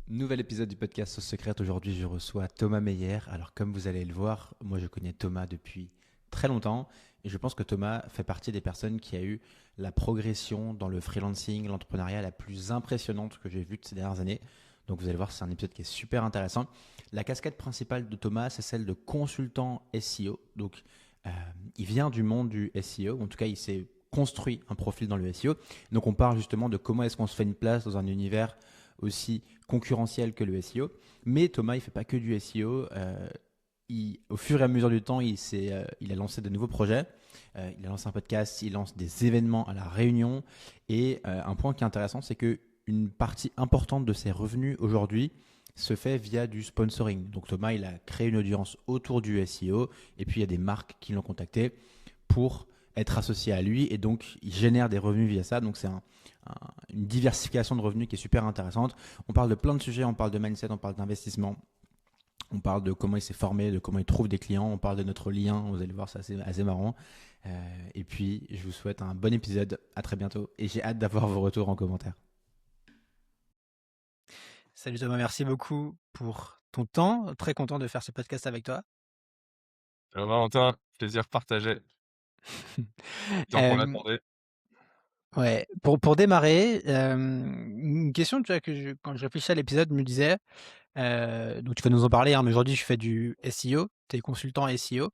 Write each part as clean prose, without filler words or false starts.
Nouvel épisode du podcast Sauce Secrète. Aujourd'hui, je reçois Thomas Meyer. Alors, comme vous allez le voir, moi, je connais Thomas depuis très longtemps et je pense que Thomas fait partie des personnes qui a eu la progression dans le freelancing, l'entrepreneuriat la plus impressionnante que j'ai vue de ces dernières années. Donc, vous allez voir, c'est un épisode qui est super intéressant. La casquette principale de Thomas, c'est celle de consultant SEO. Donc, euh, il vient du monde du SEO. En tout cas, il s'est construit un profil dans le SEO. Donc, on parle justement de comment est-ce qu'on se fait une place dans un univers aussi concurrentiel que le SEO. Mais Thomas, il ne fait pas que du SEO. Au fur et à mesure du temps, il a lancé de nouveaux projets. Il a lancé un podcast, il lance des événements à La Réunion. Et un point qui est intéressant, c'est qu'une partie importante de ses revenus aujourd'hui se fait via du sponsoring. Donc Thomas, il a créé une audience autour du SEO. Et puis, il y a des marques qui l'ont contacté pour être associé à lui. Et donc, il génère des revenus via ça. Donc, c'est une diversification de revenus qui est super intéressante. On parle de plein de sujets, on parle de mindset, on parle d'investissement, on parle de comment il s'est formé, de comment il trouve des clients, on parle de notre lien, vous allez voir, c'est assez marrant. Et puis, je vous souhaite un bon épisode, à très bientôt, et j'ai hâte d'avoir vos retours en commentaire. Salut Thomas, merci beaucoup pour ton temps. Très content de faire ce podcast avec toi. Valentin, plaisir partagé. Tant qu'on Euh, attendait. ouais, pour démarrer, une question tu vois, quand je réfléchissais à l'épisode, me disais, donc tu vas nous en parler, hein, mais aujourd'hui je fais du SEO, tu es consultant SEO.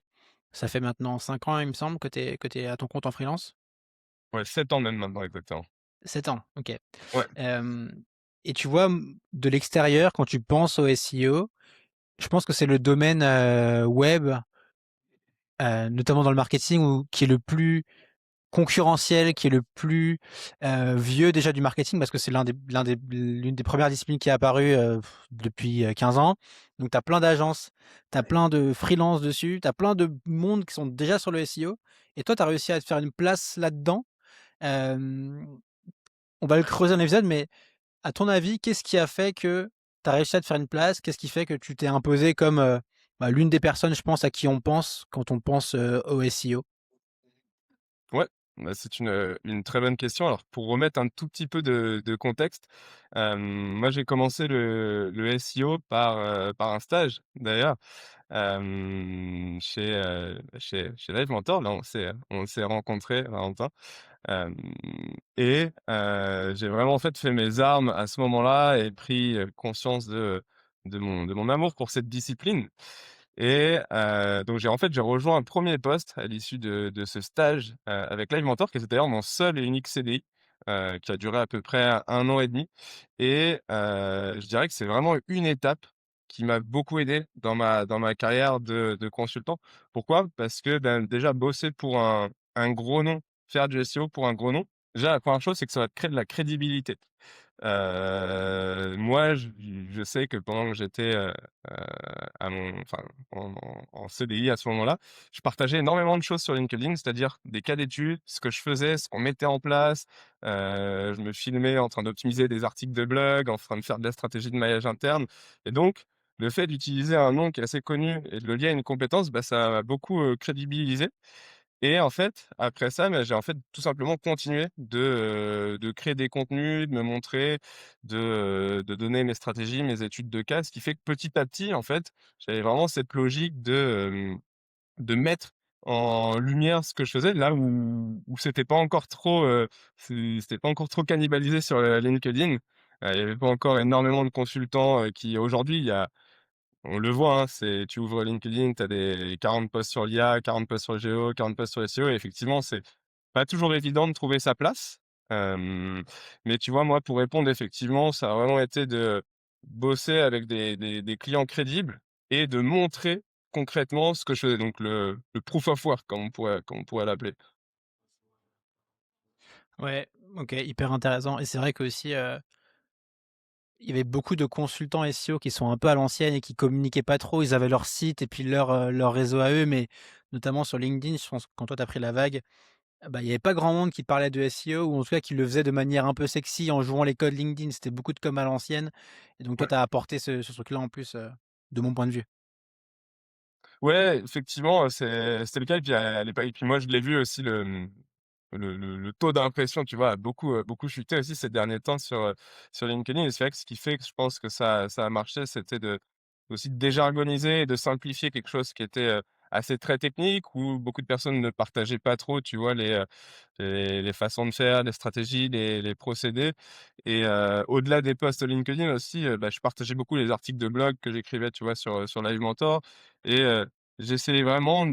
Ça fait maintenant 5 ans, il me semble, que t'es à ton compte en freelance. Ouais, 7 ans même maintenant exactement. 7 ans, ok. Ouais. Euh, et tu vois, de l'extérieur, quand tu penses au SEO, je pense que c'est le domaine web, notamment dans le marketing, qui est le plus concurrentiel, qui est le plus vieux déjà du marketing, parce que c'est l'une des premières disciplines qui est apparue depuis 15 ans. Donc tu as plein d'agences, tu as plein de freelance dessus, tu as plein de monde qui sont déjà sur le SEO, et toi tu as réussi à te faire une place là-dedans. Euh, on va le creuser dans l'épisode, mais à ton avis, qu'est-ce qui a fait que tu as réussi à te faire une place? Qu'est-ce qui fait que tu t'es imposé comme l'une des personnes, je pense, à qui on pense quand on pense au SEO? Ouais, bah, c'est une très bonne question. Alors pour remettre un tout petit peu de contexte, moi j'ai commencé le SEO par un stage d'ailleurs, chez Live Mentor. Là on s'est rencontrés, Valentin. Hem j'ai vraiment en fait mes armes à ce moment-là et pris, conscience de mon amour pour cette discipline donc j'ai rejoint un premier poste à l'issue de ce stage, avec Live Mentor, qui était d'ailleurs mon seul et unique CDI, qui a duré à peu près 1 an et demi. Je dirais que c'est vraiment une étape qui m'a beaucoup aidé dans ma carrière de consultant. Pourquoi? Parce que, ben, déjà bosser pour un gros nom, faire du SEO pour un gros nom, déjà la première chose, c'est que ça va te créer de la crédibilité. Moi, je sais que pendant que j'étais, à mon enfin, en CDI à ce moment-là, je partageais énormément de choses sur LinkedIn, c'est-à-dire des cas d'études, ce que je faisais, ce qu'on mettait en place. Je me filmais en train d'optimiser des articles de blog, en train de faire de la stratégie de maillage interne et donc le fait d'utiliser un nom qui est assez connu et de le lier à une compétence, bah, ça m'a beaucoup, crédibilisé et en fait, après ça, bah, j'ai en fait tout simplement continué de créer des contenus, de me montrer, de donner mes stratégies, mes études de cas. Ce qui fait que petit à petit, en fait, j'avais vraiment cette logique de mettre en lumière ce que je faisais là où c'était pas encore trop cannibalisé sur, LinkedIn. Il y avait pas encore énormément de consultants, qui aujourd'hui, on le voit, hein, tu ouvres LinkedIn, tu as des 40 posts sur l'IA, 40 posts sur le géo, 40 posts sur le SEO et effectivement, c'est pas toujours évident de trouver sa place. Hem, mais tu vois, moi, pour répondre, effectivement, ça a vraiment été de bosser avec des clients crédibles et de montrer concrètement ce que je faisais. Donc le proof of work, comme on pourrait l'appeler. Ouais, ok, hyper intéressant. Et c'est vrai qu'aussi, il y avait beaucoup de consultants SEO qui sont un peu à l'ancienne et qui communiquaient pas trop. Ils avaient leur site et puis leur réseau à eux, mais notamment sur LinkedIn, je pense que quand toi tu as pris la vague, bah, il y avait pas grand monde qui parlait de SEO ou en tout cas qui le faisait de manière un peu sexy en jouant les codes LinkedIn. C'était beaucoup de com à l'ancienne. Et donc toi, Ouais. tu as apporté ce truc-là en plus, de mon point de vue. Ouais, effectivement, c'était le cas et puis à l'époque et puis moi, je l'ai vu aussi le taux d'impression, tu vois, a beaucoup chuté aussi ces derniers temps sur LinkedIn et c'est vrai que ce qui fait que je pense que ça a marché, c'était aussi de déjargoniser et de simplifier quelque chose qui était, assez très technique où beaucoup de personnes ne partageaient pas trop, tu vois, les façons de faire, les stratégies, les procédés et au-delà des posts LinkedIn aussi, bah, je partageais beaucoup les articles de blog que j'écrivais, tu vois, sur Live Mentor et j'essayais vraiment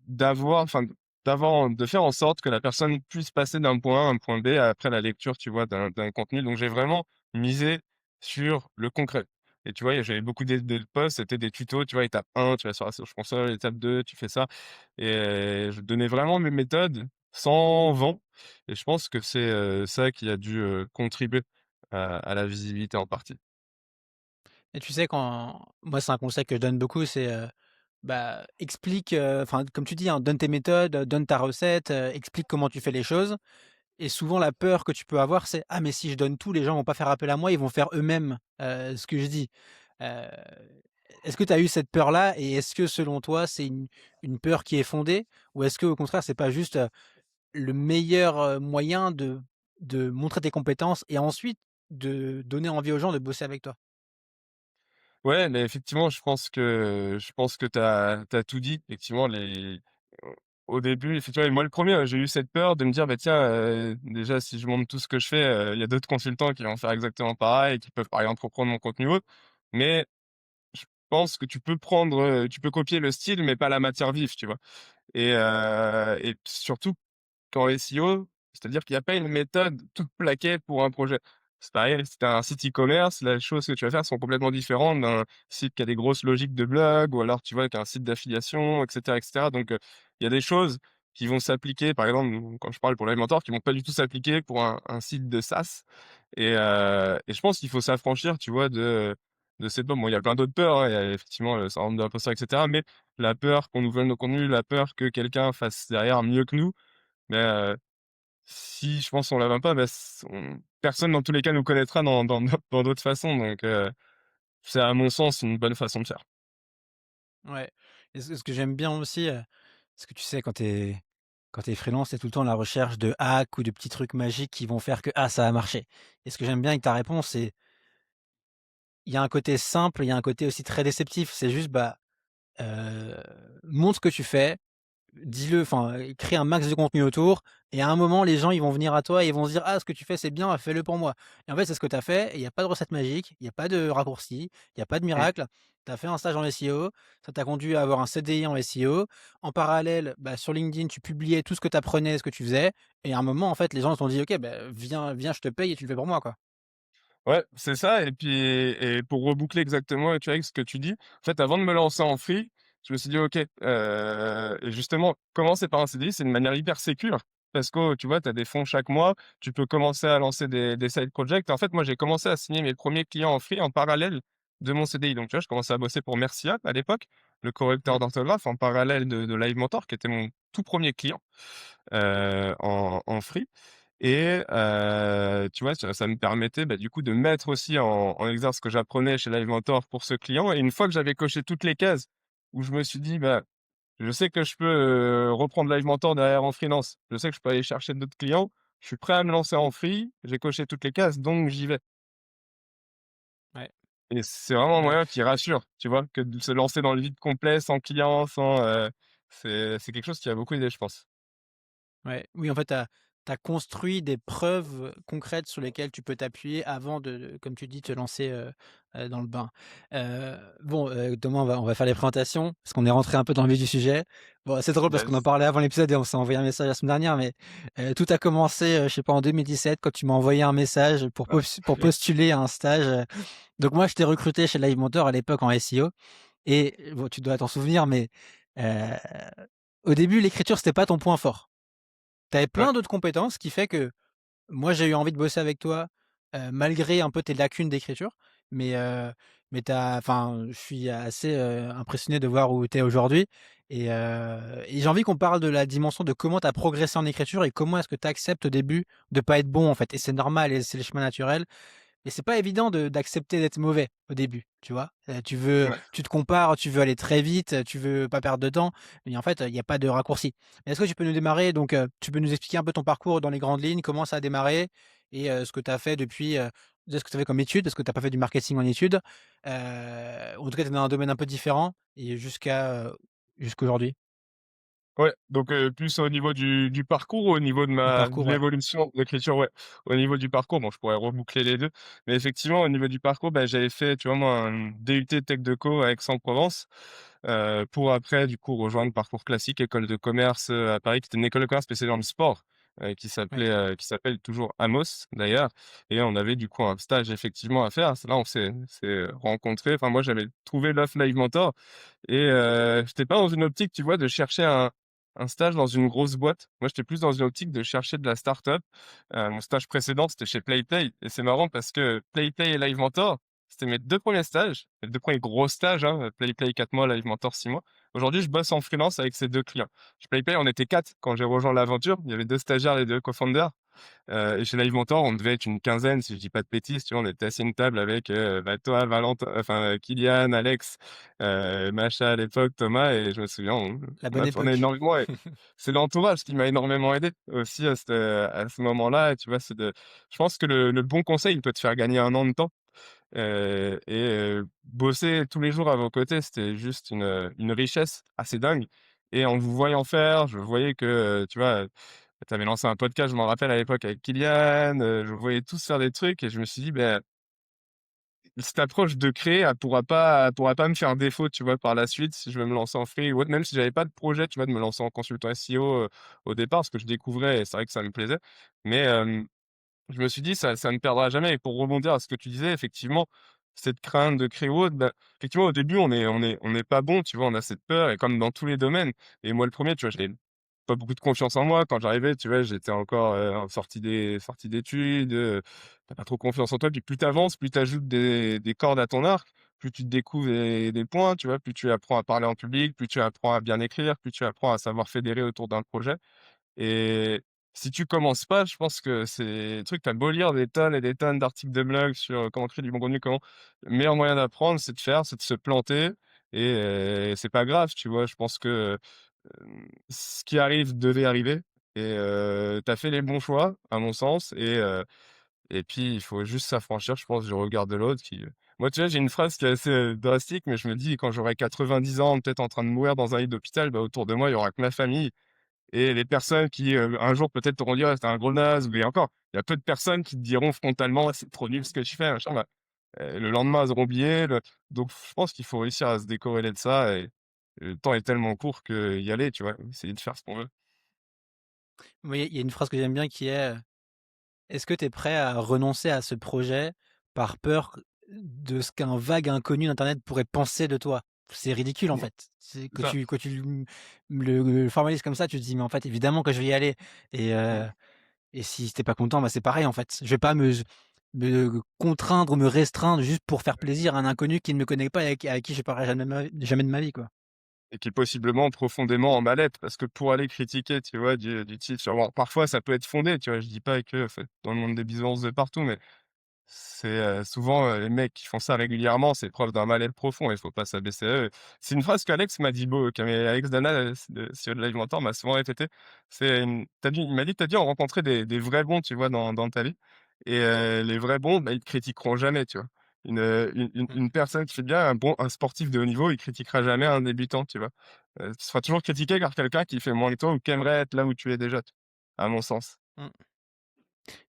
d'avoir enfin, de faire en sorte que la personne puisse passer d'un point A à un point B après la lecture, tu vois, d'un contenu. Donc j'ai vraiment misé sur le concret et tu vois, j'avais beaucoup de posts, c'était des tutos, tu vois, étape 1, tu vas sur la Search Console, étape 2, tu fais ça et je donnais vraiment mes méthodes sans vent et je pense que c'est, ça qui a dû, contribuer à la visibilité en partie. Et tu sais, quand moi, c'est un conseil que je donne beaucoup, c'est, bah, explique, enfin, comme tu dis, hein, donne tes méthodes, donne ta recette, explique comment tu fais les choses. Et souvent, la peur que tu peux avoir, c'est: «Ah, mais si je donne tout, les gens vont pas faire appel à moi, ils vont faire eux-mêmes, ce que je dis». Heu, est-ce que tu as eu cette peur-là et est-ce que selon toi, c'est une peur qui est fondée? Ou est-ce qu'au contraire, c'est pas juste, le meilleur, moyen de montrer tes compétences et ensuite de donner envie aux gens de bosser avec toi? Ouais, mais effectivement, je pense que tu as tout dit. Effectivement, au début, effectivement et moi le premier, j'ai eu cette peur de me dire: «Bah, tiens, déjà si je montre tout ce que je fais, il y a d'autres consultants qui vont faire exactement pareil, qui peuvent par exemple reprendre mon contenu ou autre». Mais je pense que tu peux copier le style, mais pas la matière vive, tu vois? Et surtout qu'en SEO, c'est-à-dire qu'il y a pas une méthode toute plaquée pour un projet. C'est pareil, si tu as un site e-commerce, les choses que tu vas faire sont complètement différentes d'un site qui a des grosses logiques de blog ou alors, tu vois, qui a un site d'affiliation et cetera. Donc, il y a des choses qui vont s'appliquer, par exemple, quand je parle pour l'Alimentor, qui vont pas du tout s'appliquer pour un site de SaaS et je pense qu'il faut s'affranchir, tu vois, de cette peur. Bon, il y a plein d'autres peurs, hein, il y a effectivement le syndrome de l'imposteur et cetera, mais la peur qu'on nous vole nos contenus, la peur que quelqu'un fasse derrière mieux que nous, mais si je pense on la vainc pas, bah, personne dans tous les cas nous connaîtra dans d'autres façons donc c'est à mon sens une bonne façon de faire. Ouais, et ce que j'aime bien aussi, parce que tu sais quand tu es freelance, tu es tout le temps à la recherche de hacks ou de petits trucs magiques qui vont faire que: «Ah, ça a marché». Et ce que j'aime bien avec ta réponse, c'est il y a un côté simple, il y a un côté aussi très déceptif. C'est juste, bah, heu, montre ce que tu fais, dis-le, enfin, crée un max de contenu autour et à un moment, les gens, ils vont venir à toi et ils vont se dire: «Ah, ce que tu fais, c'est bien, fais-le pour moi». Et en fait, c'est ce que tu as fait et il y a pas de recette magique, il y a pas de raccourci, il y a pas de Mmh. miracle. Tu as fait un stage en SEO, ça t'a conduit à avoir un CDI en SEO. En parallèle, bah, sur LinkedIn, tu publiais tout ce que tu apprenais, ce que tu faisais et à un moment, en fait, les gens se sont dit: «OK, bah, viens, je te paye et tu le fais pour moi, quoi». Ouais, c'est ça et puis et pour reboucler exactement, tu vois, avec ce que tu dis, en fait, avant de me lancer en free, je me suis dit: «OK», et justement, commencer par un CDI, c'est une manière hyper sécure parce que, tu vois, tu as des fonds chaque mois, tu peux commencer à lancer des side projects. En fait, moi, j'ai commencé à signer mes premiers clients en free en parallèle de mon CDI. Donc, tu vois, je commençais à bosser pour Mercia à l'époque, le correcteur Mmh. d'orthographe en parallèle de Live Mentor qui était mon tout premier client, en free. Et tu vois, ça me permettait, bah, du coup, de mettre aussi en exergue ce que j'apprenais chez Live Mentor pour ce client et une fois que j'avais coché toutes les cases, où je me suis dit: «Bah, je sais que je peux, reprendre Live Mentor derrière en freelance. Je sais que je peux aller chercher d'autres clients. Je suis prêt à me lancer en free, j'ai coché toutes les cases, donc j'y vais» Ouais, et c'est vraiment un bah moyen qui rassure, tu vois? Que de se lancer dans le vide complet, sans client, sans, c'est quelque chose qui a beaucoup aidé, je pense. ouais, oui, en fait, tu as construit des preuves concrètes sur lesquelles tu peux t'appuyer avant comme tu dis, te lancer, dans le bain. Bon, Thomas, on va faire les présentations parce qu'on est rentré un peu dans le vif du sujet. Bon, c'est drôle parce qu'on en Yes. parlait avant l'épisode et on s'est envoyé un message la semaine dernière, mais tout a commencé, je sais pas, en 2017 quand tu m'as envoyé un message Ah. pour postuler à un stage, donc moi, je t'ai recruté chez Live Mentor à l'époque en SEO et bon, tu dois t'en souvenir, mais heu, au début, l'écriture, c'était pas ton point fort. Tu avais Ouais. plein d'autres compétences, ce qui fait que moi, j'ai eu envie de bosser avec toi, malgré un peu tes lacunes d'écriture. Mais, enfin, je suis assez, impressionné de voir où tu es aujourd'hui et j'ai envie qu'on parle de la dimension de comment tu as progressé en écriture et comment est-ce que tu acceptes au début de pas être bon, en fait et c'est normal et c'est le chemin naturel. et c'est pas évident d'accepter d'être mauvais au début, tu vois? Ouais. Tu te compares, tu veux aller très vite, tu veux pas perdre de temps, mais en fait, il y a pas de raccourci. Est-ce que tu peux nous démarrer donc, tu peux nous expliquer un peu ton parcours dans les grandes lignes, comment ça a démarré et ce que tu as fait depuis, déjà ce que tu as fait comme études? Parce que tu as pas fait du marketing en études? En tout cas, tu es dans un domaine un peu différent et jusqu'aujourd'hui? Ouais, donc plus au niveau du parcours ou au niveau de Du ma de parcours, ouais. l'évolution de l'écriture? Ouais, au niveau du parcours, bon, je pourrais reboucler les 2, mais effectivement, au niveau du parcours, bah, j'avais fait, tu vois, moi, un DUT Tech Deco à Aix-en-Provence, pour après, du coup, rejoindre le parcours classique, école de commerce, à Paris, qui était une école de commerce spécialisée dans le sport, Ouais. qui s'appelle toujours Amos, d'ailleurs, et on avait, du coup, un stage effectivement à faire. C'est là, on s'est rencontrés. Enfin, moi, j'avais trouvé l'offre Live Mentor et j'étais pas dans une optique, tu vois, de chercher un stage dans une grosse boîte. Moi, j'étais plus dans une optique de chercher de la start-up. Mon stage précédent, c'était chez PlayPlay et c'est marrant parce que PlayPlay et Live Mentor, c'était mes 2 premiers stages, mes 2 premiers gros stages, hein, PlayPlay 4 mois, Live Mentor 6 mois. Aujourd'hui, je bosse en freelance avec ces 2 clients. Chez PlayPlay, on était 4 quand j'ai rejoint l'aventure. Il y avait 2 stagiaires, les 2 cofounders. Et chez Live Mentor, on devait être une quinzaine, si je dis pas de bêtises, tu vois? On était assis à une table avec, bah, toi, Valentin, enfin, Kylian, Alex, Macha à l'époque, Thomas et je me souviens, La on bonne apprenait époque. énormément et c'est l'entourage qui m'a énormément aidé aussi à ce moment-là, tu vois? Je pense que le bon conseil, il peut te faire gagner 1 an de temps, bosser tous les jours à vos côtés, c'était juste une richesse assez dingue et en vous voyant faire, je voyais que, tu vois, tu avais lancé un podcast, je m'en rappelle à l'époque avec Kylian, je voyais tous faire des trucs et je me suis dit: «Beh, cette approche de créer, elle pourra pas me faire défaut, tu vois, par la suite, si je veux me lancer en free ou autre». Même si j'avais pas de projet, tu vois, de me lancer en consultant SEO, au départ, parce que je découvrais et c'est vrai que ça me plaisait. Mais, je me suis dit: «Ça ne perdra jamais» et pour rebondir à ce que tu disais, effectivement, cette crainte de créer ou autre, bah, effectivement, au début, on est pas bon, tu vois? On a cette peur et comme dans tous les domaines et moi le premier, tu vois, j'avais pas beaucoup de confiance en moi. Quand j'arrivais, tu vois, j'étais encore, en sortie d'études, tu pas trop confiance en toi. Puis plus tu avances, plus tu ajoutes des cordes à ton arc, plus tu te découvres des points, tu vois? Plus tu apprends à parler en public, plus tu apprends à bien écrire, plus tu apprends à savoir fédérer autour d'un projet. Et si tu commences pas, je pense que c'est des trucs, tu as beau lire des tonnes et des tonnes d'articles de blog sur, comment créer du bon contenu, comment le meilleur moyen d'apprendre, c'est de faire, c'est de se planter et c'est pas grave, tu vois? Je pense que, ce qui arrive devait arriver et tu as fait les bons choix, à mon sens et puis il faut juste s'affranchir, je pense, du regard de l'autre qui, moi, tu vois, j'ai une phrase qui est assez, drastique, mais je me dis: «Quand j'aurai 90 ans, peut-être en train de mourir dans un lit d'hôpital, bah, autour de moi, il y aura que ma famille et les personnes qui, un jour peut-être t'auront dit: «Ah, tu un gros naze» et encore, il y a peu de personnes qui te diront frontalement: «Ah, c'est trop nul ce que tu fais, machin», bah, le lendemain, elles auront oublié donc je pense qu'il faut réussir à se décorréler de ça et le temps est tellement court qu'y aller, tu vois? Essayer de faire ce qu'on veut. Oui, il y a une phrase que j'aime bien qui est, «Est-ce que tu es prêt à renoncer à ce projet par peur de ce qu'un vague inconnu d'internet pourrait penser de toi?» C'est ridicule, en Ouais, fait. C'est c'est ça. quand tu le formalises comme ça, tu te dis: «Mais en fait, évidemment que je vais y aller» et Mmh. heu et si tu pas content, bah, c'est pareil, en fait. Je vais pas me contraindre ou me restreindre juste pour faire plaisir à un inconnu qui ne me connaît pas et à qui je parlerai jamais de ma vie, quoi. Et qui est possiblement profondément en mal-être parce que pour aller critiquer, tu vois, du titre, bon, parfois ça peut être fondé, tu vois? Je dis pas que enfin, dans le monde des bisounours de partout, mais c'est, souvent, les mecs qui font ça régulièrement, c'est preuve d'un mal-être profond et il faut pas s'abaisser à eux. C'est une phrase qu'Alex m'a dit Alex Dana, de CEO de Live Mentor m'a souvent répété. C'est une tu dit il m'a dit: «Tu as dû en rencontrer des vrais bons, tu vois, dans ta vie et les vrais bons, bah, ils te critiqueront jamais», tu vois? Mmh. Une personne qui fait bien, un sportif de haut niveau, il critiquera jamais un débutant, tu vois? Tu seras toujours critiqué par quelqu'un qui fait moins que toi ou qui aimerait être là où tu es déjà, à mon sens. Mmh.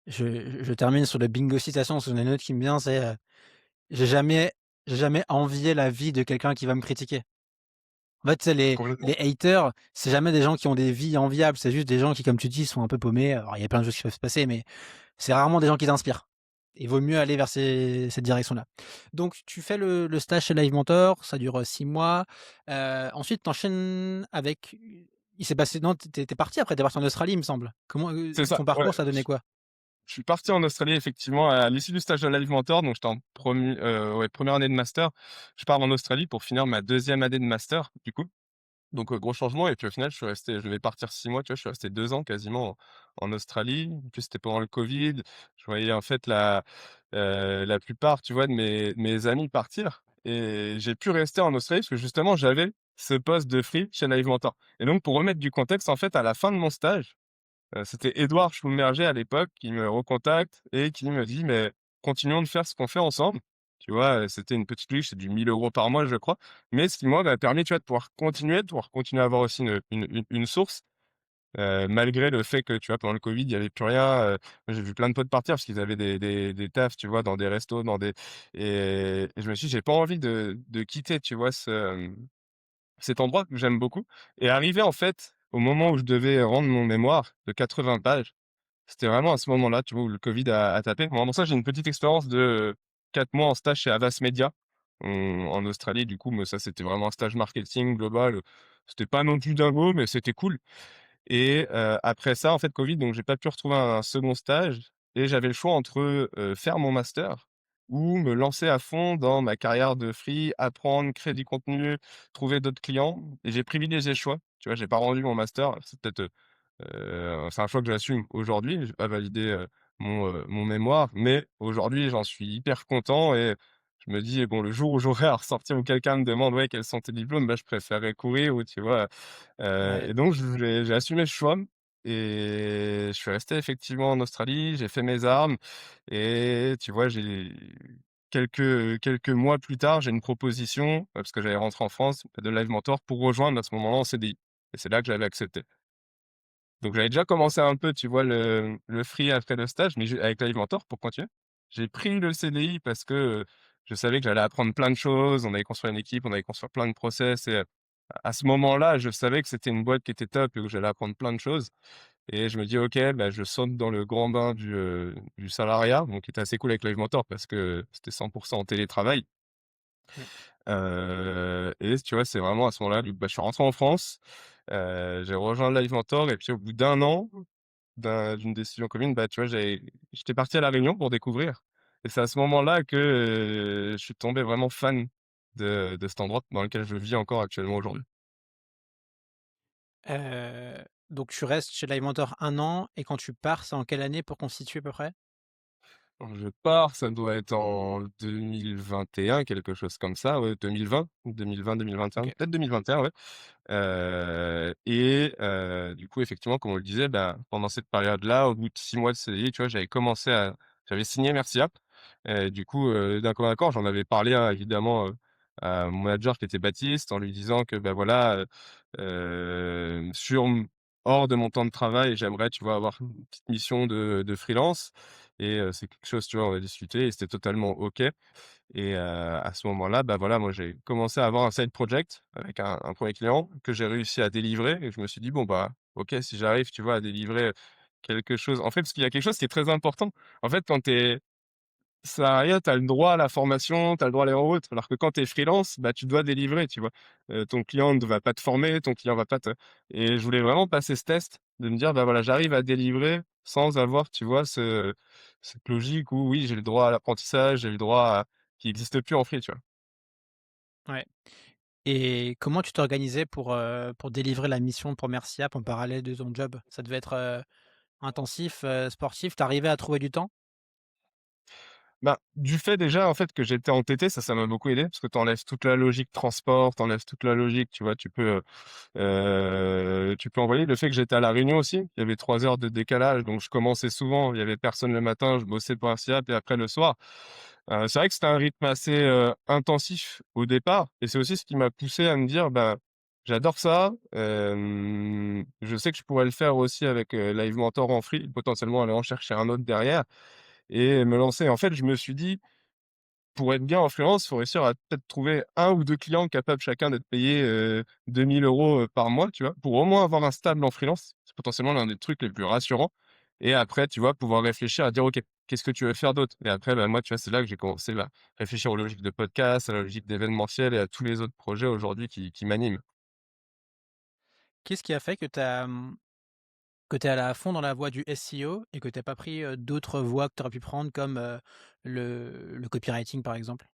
Je termine sur le bingo citation, parce que j'en ai une autre qui me vient, c'est, «J'ai jamais j'ai jamais envié la vie de quelqu'un qui va me critiquer». En fait, tu sais, les Complètement. haters, c'est jamais des gens qui ont des vies enviables, c'est juste des gens qui, comme tu dis, sont un peu paumés. Alors, il y a plein de choses qui peuvent se passer, mais c'est rarement des gens qui t'inspirent. Il vaut mieux aller vers cette direction-là. Donc tu fais le stage chez Live Mentor, ça dure, 6 mois. Ensuite tu enchaînes avec il s'est passé non, tu es parti après, tu es parti en Australie, il me semble. Comment, C'est ça, ton ouais. parcours, ça donnait quoi? Je suis parti en Australie effectivement à l'issue du stage de Live Mentor, donc j'étais en ouais, 1re année de master. Je pars en Australie pour finir ma deuxième année de master, du coup Donc gros changement et puis au final, je devais partir 6 mois, tu vois? Je suis resté 2 ans quasiment en Australie. En plus, c'était pendant le covid. Je voyais en fait la plupart, tu vois, de mes amis partir et j'ai pu rester en Australie parce que justement, j'avais ce poste de free chez Live Mentor et donc pour remettre du contexte, en fait, à la fin de mon stage, c'était Édouard Schulmerger à l'époque qui me recontacte et qui me dit: «Mais continuons de faire ce qu'on fait ensemble». Tu vois? C'était une petite riche, c'est du 1 000 € par mois, je crois. Mais ce qui, moi, m'a permis, tu vois, de pouvoir continuer à avoir aussi une source, malgré le fait que, tu vois, pendant le covid, il y avait plus rien, j'ai vu plein de potes partir parce qu'ils avaient des tafs, tu vois, dans des restos, dans des et je me suis dit: «J'ai pas envie de quitter», tu vois, cet endroit que j'aime beaucoup et arrivé, en fait, au moment où je devais rendre mon mémoire de 80 pages, c'était vraiment à ce moment-là, tu vois, où le covid a tapé. Bon, avant ça, j'ai une petite expérience de 4 mois en stage chez Havas Media, en Australie. Du coup, mais ça, c'était vraiment un stage marketing global, c'était pas non plus dingo, mais c'était cool et après ça, en fait, covid, donc j'ai pas pu retrouver un second stage et j'avais le choix entre, faire mon master ou me lancer à fond dans ma carrière de free, apprendre, créer du contenu, trouver d'autres clients et j'ai privilégié le choix. Tu vois, j'ai pas rendu mon master, c'est peut-être, c'est un choix que j'assume aujourd'hui. J'ai pas validé, mon mémoire, mais aujourd'hui, j'en suis hyper content et je me dis: «Bon, le jour où j'aurai à ressortir ou quelqu'un me demande: «Ouais, quels sont tes diplômes?» bah, je préférerais courir ou tu vois? Ouais. Et donc j'ai assumé ce choix et je suis resté effectivement en Australie. J'ai fait mes armes et tu vois, j'ai quelques mois plus tard, j'ai une proposition, parce que j'allais rentrer en France, de Live Mentor pour rejoindre à ce moment-là en CDI et c'est là que j'avais accepté. Donc j'avais déjà commencé un peu, tu vois, le free après le stage, mais avec Live Mentor pour continuer. J'ai pris le CDI parce que, je savais que j'allais apprendre plein de choses. On avait construit une équipe, on avait construit plein de process et à ce moment-là, je savais que c'était une boîte qui était top et que j'allais apprendre plein de choses et je me dis: «OK, bah, je saute dans le grand bain du salariat», donc qui était assez cool avec Live Mentor parce que c'était 100 en télétravail. Mmh. Et tu vois, c'est vraiment à ce moment-là, bah, je suis rentré en France, j'ai rejoint Live Mentor et puis au bout d'1 an d'une décision commune, bah, tu vois, j'étais parti à La Réunion pour découvrir et c'est à ce moment-là que, je suis tombé vraiment fan de cet endroit dans lequel je vis encore actuellement aujourd'hui. Donc tu restes chez Live Mentor 1 an et quand tu pars, c'est en quelle année pour constituer à peu près? Quand je pars, ça doit être en 2021, quelque chose comme ça, ouais, 2020, 2020-2021, OK. peut-être 2021, ouais. Du coup, effectivement, comme on le disait, bah, pendant cette période-là, au bout de 6 mois de CDI, tu vois, j'avais signé Merci App. Du coup, d'un commun accord, j'en avais parlé, hein, évidemment, à mon manager qui était Baptiste, en lui disant que, bah, voilà, hors de mon temps de travail, j'aimerais, tu vois, avoir une petite mission de freelance et c'est quelque chose, tu vois, on a discuté et c'était totalement OK. Et à ce moment-là, bah, voilà, moi, j'ai commencé à avoir un side project avec un 1er client que j'ai réussi à délivrer et je me suis dit: «Bon, bah, OK, si j'arrive, tu vois, à délivrer quelque chose» en fait, parce qu'il y a quelque chose qui est très important. En fait, quand tu es salarié, tu as le droit à la formation, tu as le droit à l'erreur autre, alors que quand tu es freelance, bah, tu dois délivrer, tu vois? Ton client ne va pas te former, ton client va pas te et je voulais vraiment passer ce test, de me dire: «Bah, voilà, j'arrive à délivrer sans avoir, tu vois, cette logique où oui, j'ai le droit à l'apprentissage, j'ai le droit à» qui existe plus en free, tu vois? Ouais. Et comment tu t'organisais pour délivrer la mission pour Merci App en parallèle de ton job? Ça devait être, intensif, sportif. Tu arrivais à trouver du temps? Bah, du fait déjà, en fait, que j'étais entêté, ça m'a beaucoup aidé parce que tu enlèves toute la logique transport, tu enlèves toute la logique, tu vois? Tu peux envoyer le fait que j'étais à La Réunion aussi, il y avait 3 heures de décalage, donc je commençais souvent, il y avait personne le matin, je bossais pour Assiap et après le soir. C'est vrai que c'était un rythme assez, intensif au départ et c'est aussi ce qui m'a poussé à me dire: «Bah, j'adore ça, je sais que je pourrais le faire aussi avec, Live Mentor en free, potentiellement aller en chercher un autre derrière et me lancer». En fait, je me suis dit: «Pour être bien en freelance, il faut réussir à peut-être trouver un ou 2 clients capables chacun d'être payés, 2 000 € par mois», tu vois? Pour au moins avoir un stable en freelance. C'est potentiellement l'un des trucs les plus rassurants et après, tu vois, pouvoir réfléchir à dire: «OK, qu'est-ce que tu veux faire d'autre?» Et après, bah, moi, tu vois, c'est là que j'ai commencé, bah, réfléchir aux logiques de podcast, à la logique d'événementiel et à tous les autres projets aujourd'hui qui m'animent. Qu'est-ce qui a fait que que tu es allé à fond dans la voie du SEO et que tu as pas pris, d'autres voies que tu aurais pu prendre comme, le copywriting par exemple?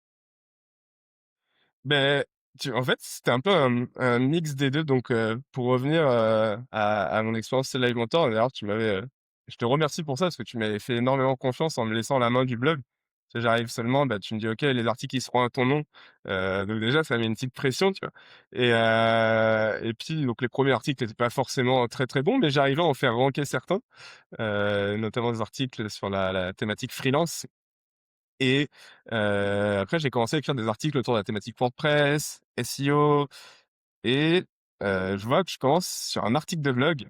Beh En fait, c'était un peu un mix des 2 donc pour revenir, à mon expérience Live Mentor, d'ailleurs je te remercie pour ça parce que tu m'avais fait énormément confiance en me laissant la main du blog. Tu sais, j'arrive seulement, bah, tu me dis: «OK, les articles, ils seront à ton nom», donc déjà, ça met une petite pression, tu vois? Et puis donc les premiers articles n'étaient pas forcément très, très bons, mais j'arrivais à en faire ranker certains, notamment des articles sur la thématique freelance. Et après j'ai commencé à écrire des articles autour de la thématique WordPress, SEO et je vois que je commence sur un article de blog,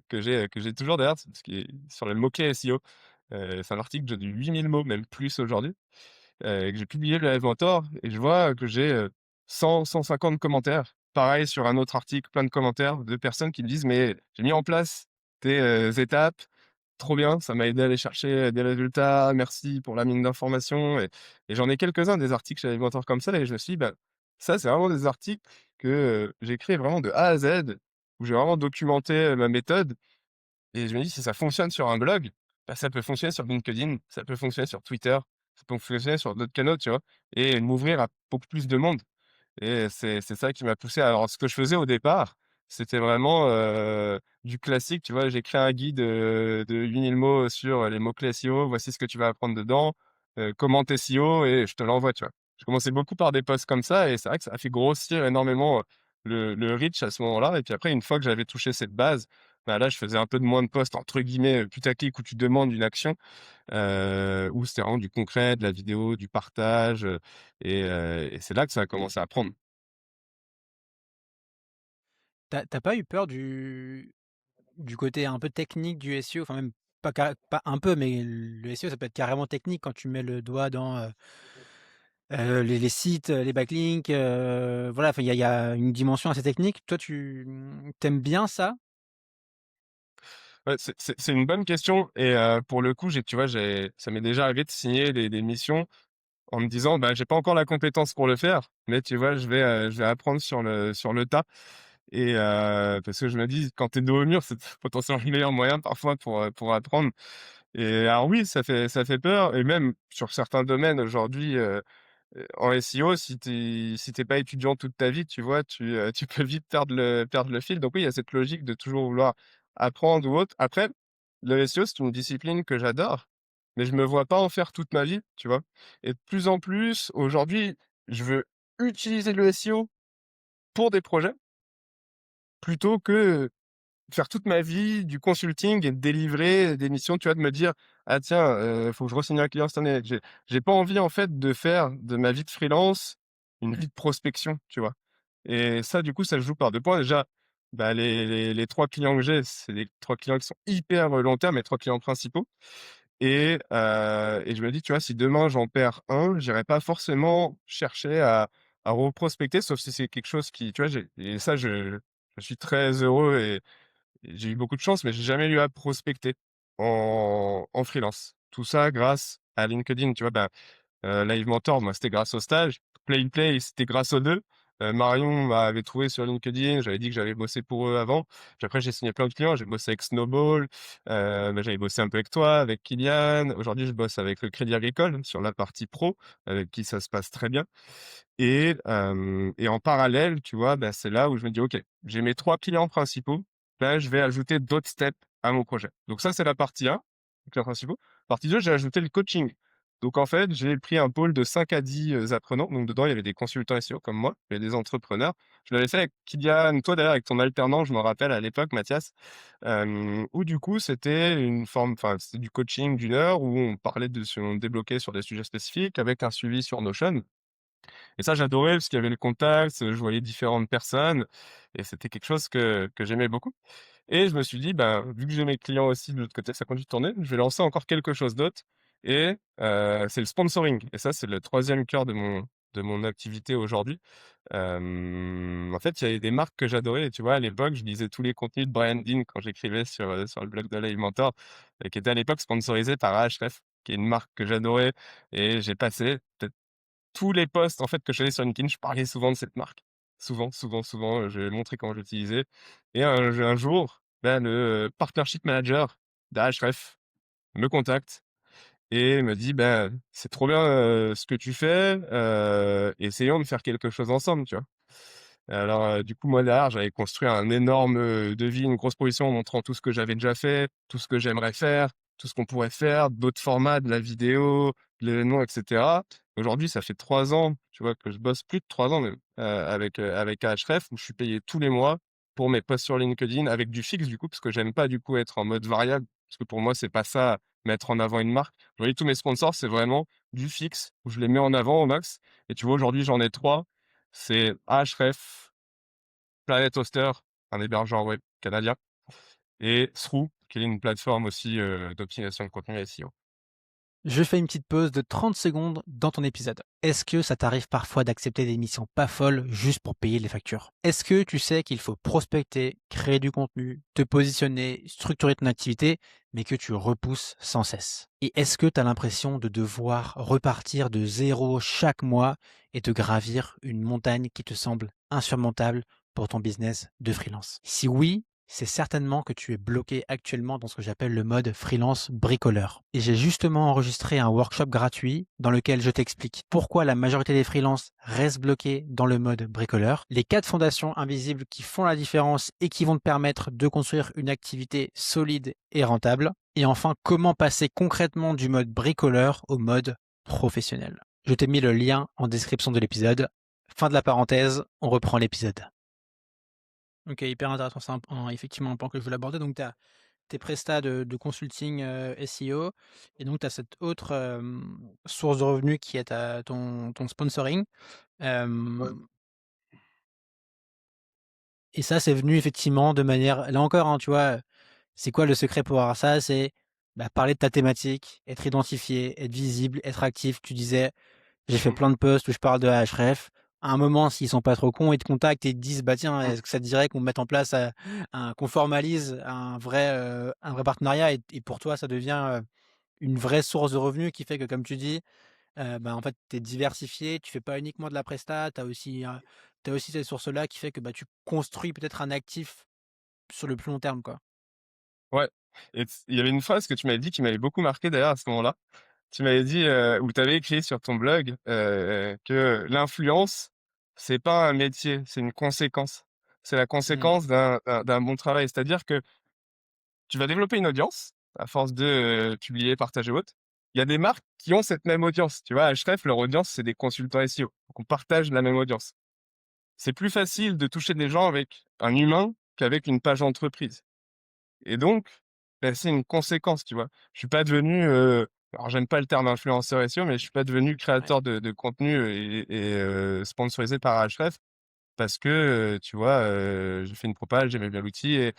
que j'ai toujours d'ailleurs, ce qui est sur le mot-clé SEO. C'est un article de 8 000 mots, même plus aujourd'hui, que j'ai publié le Live Mentor et je vois que j'ai, 100-150 commentaires. Pareil sur un autre article, plein de commentaires de personnes qui me disent: «Mais j'ai mis en place tes, étapes, trop bien, ça m'a aidé à aller chercher, des résultats. Merci pour la mine d'informations» et j'en ai quelques-uns des articles chez Alimentor comme ça et je me suis dit: «Bah, ça, c'est vraiment des articles que, j'ai créés vraiment de A à Z, où j'ai vraiment documenté, ma méthode» et je me dis: «Si ça fonctionne sur un blog, bah, ça peut fonctionner sur LinkedIn, ça peut fonctionner sur Twitter, ça peut fonctionner sur d'autres canaux», tu vois? Et m'ouvrir à beaucoup plus de monde. Et c'est ça qui m'a poussé. Alors ce que je faisais au départ, c'était vraiment, du classique, tu vois? J'ai créé un guide, de 8 000 mots sur les mots-clés SEO. Voici ce que tu vas apprendre dedans, commente SEO et je te l'envoie, tu vois? Je commençais beaucoup par des posts comme ça et c'est vrai que ça a fait grossir énormément, le reach à ce moment-là et puis après une fois que j'avais touché cette base, bah, là je faisais un peu de moins de posts entre guillemets, «putaclic» où tu demandes une action, où c'était vraiment du concret, de la vidéo, du partage, et c'est là que ça a commencé à prendre. Tu pas eu peur du côté un peu technique du SEO? Enfin même pas un peu, mais le SEO, ça peut être carrément technique quand tu mets le doigt dans, les sites, les backlinks, voilà, enfin il y a une dimension assez technique. Toi tu bien ça? Ouais, c'est une bonne question et pour le coup, tu vois, ça m'est déjà arrivé de signer des missions en me disant: «Bah, j'ai pas encore la compétence pour le faire, mais tu vois, je vais apprendre sur le tas» et parce que je me dis: «Quand tu es dos au mur, c'est potentiellement le meilleur moyen parfois pour apprendre» et alors oui, ça fait peur et même sur certains domaines aujourd'hui, en SEO, si t'es pas étudiant toute ta vie, tu vois, tu peux vite perdre le fil. Donc oui, il y a cette logique de toujours vouloir apprendre ou autre. Après, le SEO, c'est une discipline que j'adore, mais je me vois pas en faire toute ma vie, tu vois? Et de plus en plus, aujourd'hui, je veux utiliser le SEO pour des projets plutôt que faire toute ma vie du consulting et de délivrer des missions, tu vois? De me dire: «Ah tiens, faut que je re-signe un client cette année». J'ai pas envie en fait de faire de ma vie de freelance une vie de prospection, tu vois? Et ça, du coup, ça se joue par 2 points. Déjà, bah, les 3 clients que j'ai, c'est des 3 clients qui sont hyper, long terme, mes 3 clients principaux et je me dis, tu vois, si demain j'en perds un, j'irai pas forcément chercher à reprospecter, sauf si c'est quelque chose qui tu vois, j'ai et ça, je suis très heureux et j'ai eu beaucoup de chance, mais j'ai jamais eu à prospecter en freelance. Tout ça grâce à LinkedIn, tu vois? Ben, Live Mentor, moi, c'était grâce au stage. Play Play, c'était grâce aux 2. Marion m'avait trouvé sur LinkedIn, j'avais dit que j'avais bossé pour eux avant. Puis après, j'ai signé plein de clients, j'ai bossé avec Snowball, bah, j'avais bossé un peu avec toi, avec Kylian. Aujourd'hui, je bosse avec le Crédit Agricole sur la partie pro, avec qui ça se passe très bien et en parallèle, tu vois, bah, c'est là où je me dis: «OK, j'ai mes 3 clients principaux, là, je vais ajouter d'autres steps à mon projet». Donc ça, c'est la partie 1, les clients principaux. Partie 2, j'ai ajouté le coaching. Donc en fait, j'ai pris un pôle de 5 à 10, apprenants. Donc dedans, il y avait des consultants SEO comme moi, il y avait des entrepreneurs. Je l'avais fait avec Kylian, toi d'ailleurs avec ton alternant, je me rappelle à l'époque, Mathias, où du coup, c'était une forme enfin, c'était du coaching d'1 heure où on débloquait sur des sujets spécifiques avec un suivi sur Notion. Et ça, j'adorais parce qu'il y avait le contact, je voyais différentes personnes et c'était quelque chose que j'aimais beaucoup et je me suis dit: «Ben, vu que j'ai mes clients aussi de l'autre côté, ça continue de tourner, je vais lancer encore quelque chose d'autre» et c'est le sponsoring et ça, c'est le troisième cœur de mon activité aujourd'hui. En fait, il y avait des marques que j'adorais et tu vois, à l'époque, je lisais tous les contenus de Brian Dean quand j'écrivais sur le blog de Live Mentor, qui était à l'époque sponsorisé par Ahrefs, qui est une marque que j'adorais et j'ai passé peut-être tous les posts en fait que j'avais sur LinkedIn, je parlais souvent de cette marque. Souvent, souvent, souvent, je montrais comment j'utilisais et un jour, bah, le partnership manager d'Ahrefs me contacte et me dit: «Ben, c'est trop bien, ce que tu fais, essayons de faire quelque chose ensemble», tu vois? Alors, du coup, moi, derrière, j'avais construit un énorme, devis, une grosse proposition montrant tout ce que j'avais déjà fait, tout ce que j'aimerais faire, tout ce qu'on pourrait faire, d'autres formats, de la vidéo, de l'événement et cetera. Aujourd'hui, ça fait 3 ans, tu vois, que je bosse plus de 3 ans même, avec Ahrefs où je suis payé tous les mois pour mes posts sur LinkedIn avec du fixe, du coup, parce que j'aime pas, du coup, être en mode variable, parce que pour moi, c'est pas ça, mettre en avant une marque. Aujourd'hui, tous mes sponsors, c'est vraiment du fixe où je les mets en avant au max et tu vois, aujourd'hui, j'en ai 3. C'est Ahrefs, Planet Hoster, un hébergeur web canadien, et Sroo, qui est une plateforme aussi, d'optimisation de contenu SEO. Je fais une petite pause de 30 secondes dans ton épisode. Est-ce que ça t'arrive parfois d'accepter des missions pas folles juste pour payer les factures? Est-ce que tu sais qu'il faut prospecter, créer du contenu, te positionner, structurer ton activité, mais que tu repousses sans cesse? Et est-ce que tu as l'impression de devoir repartir de zéro chaque mois et de gravir une montagne qui te semble insurmontable pour ton business de freelance? Si oui, c'est certainement que tu es bloqué actuellement dans ce que j'appelle le mode freelance bricoleur. Et j'ai justement enregistré un workshop gratuit dans lequel je t'explique pourquoi la majorité des freelances restent bloqués dans le mode bricoleur, les 4 fondations invisibles qui font la différence et qui vont te permettre de construire une activité solide et rentable, et enfin comment passer concrètement du mode bricoleur au mode professionnel. Je t'ai mis le lien en description de l'épisode. Fin de la parenthèse, on reprend l'épisode. Ok, hyper intéressant, c'est effectivement un point que je voulais aborder. Donc, tu as tes prestats de consulting SEO, et donc tu as cette autre source de revenus qui est ton sponsoring. Ouais. Et ça, c'est venu effectivement de manière. Là encore, hein, tu vois, c'est quoi le secret pour avoir ça? C'est parler de ta thématique, être identifié, être visible, être actif. Tu disais, j'ai fait Mmh, plein de posts où je parle de Ahrefs. À un moment, s'ils sont pas trop cons, ils te contactent et ils te disent, bah tiens, mmh. est-ce que ça te dirait qu'on mette en place qu'on formalise un vrai partenariat, et pour toi, ça devient une vraie source de revenus qui fait que, comme tu dis, en fait, tu es diversifié, tu fais pas uniquement de la presta, tu aussi cette source-là qui fait que tu construis peut-être un actif sur le plus long terme, quoi. Ouais, et il y avait une phrase que tu m'avais dit qui m'avait beaucoup marqué d'ailleurs à ce moment-là. Tu m'avais dit, ou tu avais écrit sur ton blog, que l'influence, c'est pas un métier, c'est une conséquence. C'est la Mmh. conséquence d'un bon travail. C'est-à-dire que tu vas développer une audience à force de, publier, partager ou autre. Il y a des marques qui ont cette même audience. Tu vois, Ahrefs, leur audience, c'est des consultants SEO. Donc on partage la même audience. C'est plus facile de toucher des gens avec un humain qu'avec une page entreprise. Et donc, c'est une conséquence, tu vois? Je suis pas devenu, alors j'aime pas le terme influenceur SEO, mais je suis pas devenu Ouais. créateur de contenu sponsorisé par Ahrefs parce que, tu vois, j'ai fait une propale, j'aimais bien l'outil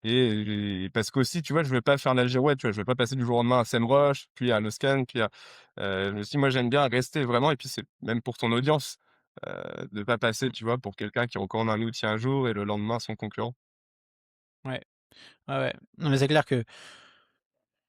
et parce qu'aussi, tu vois, je voulais pas faire la girouette, tu vois? Je voulais pas passer du jour au lendemain à SEMrush, puis à Noscan, puis à je me suis dit: «Moi, j'aime bien rester vraiment» et puis c'est même pour ton audience, de pas passer, Mmh. tu vois, pour quelqu'un qui recommande un outil un jour et le lendemain son concurrent. Ouais. Ouais, ouais. Non, mais c'est clair que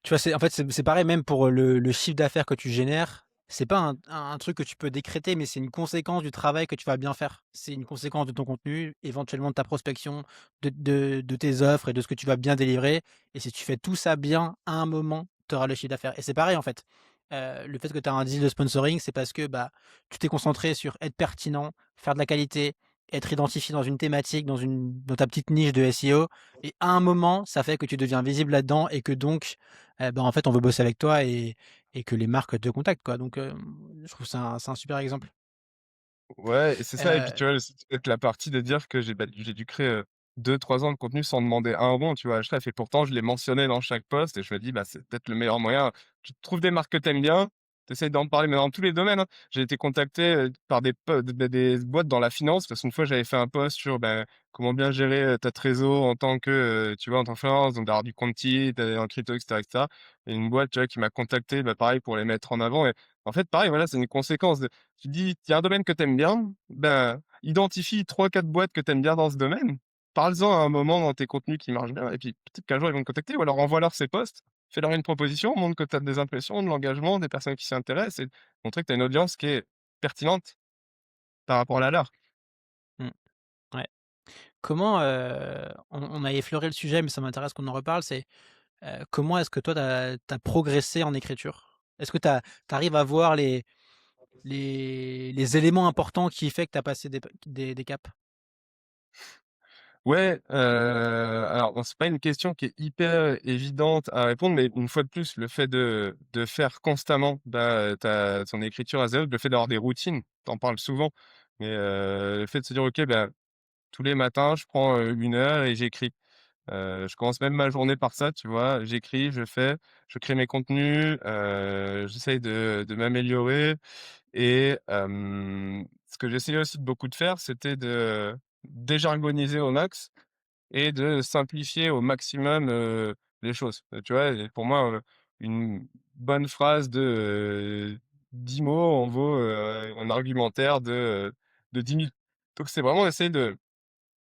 tu vois, c'est pareil même pour le chiffre d'affaires que tu génères. C'est pas un truc que tu peux décréter, mais c'est une conséquence du travail que tu vas bien faire. C'est une conséquence de ton contenu, éventuellement de ta prospection, de tes offres et de ce que tu vas bien délivrer. Et si tu fais tout ça bien, à un moment, tu auras le chiffre d'affaires. Et c'est pareil en fait. Le fait que tu as un deal de sponsoring, c'est parce que tu t'es concentré sur être pertinent, faire de la qualité, être identifié dans une thématique, dans ta petite niche de SEO. Et à un moment, ça fait que tu deviens visible là-dedans et que donc en fait, on veut bosser avec toi, et que les marques te contactent, quoi. Donc, je trouve c'est un super exemple. Ouais, et c'est ça, et puis Heu, tu vois, c'est peut-être la partie de dire que j'ai dû créer, 2-3 ans de contenu sans demander un rond, tu vois? À Href, et pourtant je l'ai mentionné dans chaque post et je me dis: «Bah, c'est peut-être le meilleur moyen». Tu trouves des marques que tu aimes bien, tu essayes d'en parler, mais dans tous les domaines, hein. J'ai été contacté, par des boîtes dans la finance parce qu'une fois j'avais fait un post sur, comment bien gérer, ta trésor en tant que, tu vois, en tant que freelance, donc d'avoir du compte titre, en crypto et cetera et cetera, et une boîte, tu vois, qui m'a contacté, pareil pour les mettre en avant, et en fait, pareil, voilà, c'est une conséquence de tu dis, il y a un domaine que tu aimes bien, identifie 3-4 boîtes que tu aimes bien dans ce domaine, parle-en à un moment dans tes contenus qui marchent bien et puis peut-être qu'un jour ils vont te contacter ou alors envoie-leur ces posts, fais-leur une proposition, montre que tu as des impressions, de l'engagement, des personnes qui s'y intéressent et montrer que tu as une audience qui est pertinente par rapport à la leur. mmh, ouais. Comment, on a effleuré le sujet, mais ça m'intéresse qu'on en reparle, c'est, comment est-ce que toi tu as progressé en écriture? Est-ce que tu arrives à voir les éléments importants qui fait que tu as passé des caps? Ouais, alors bon, c'est pas une question qui est hyper évidente à répondre, mais une fois de plus, le fait de faire constamment, bah, ta ton écriture à 0, le fait d'avoir des routines, tu en parles souvent, mais le fait de se dire: «OK, bah, tous les matins, je prends, 1 heure et j'écris». Je commence même ma journée par ça, tu vois? J'écris, je crée mes contenus, j'essaye de m'améliorer et ce que j'essayais aussi de beaucoup de faire, c'était de déjargoniser au max et de simplifier au maximum, les choses. Tu vois? Et pour moi, une bonne phrase de, 10 mots en vaut, un argumentaire de 10 000. Donc c'est vraiment essayer de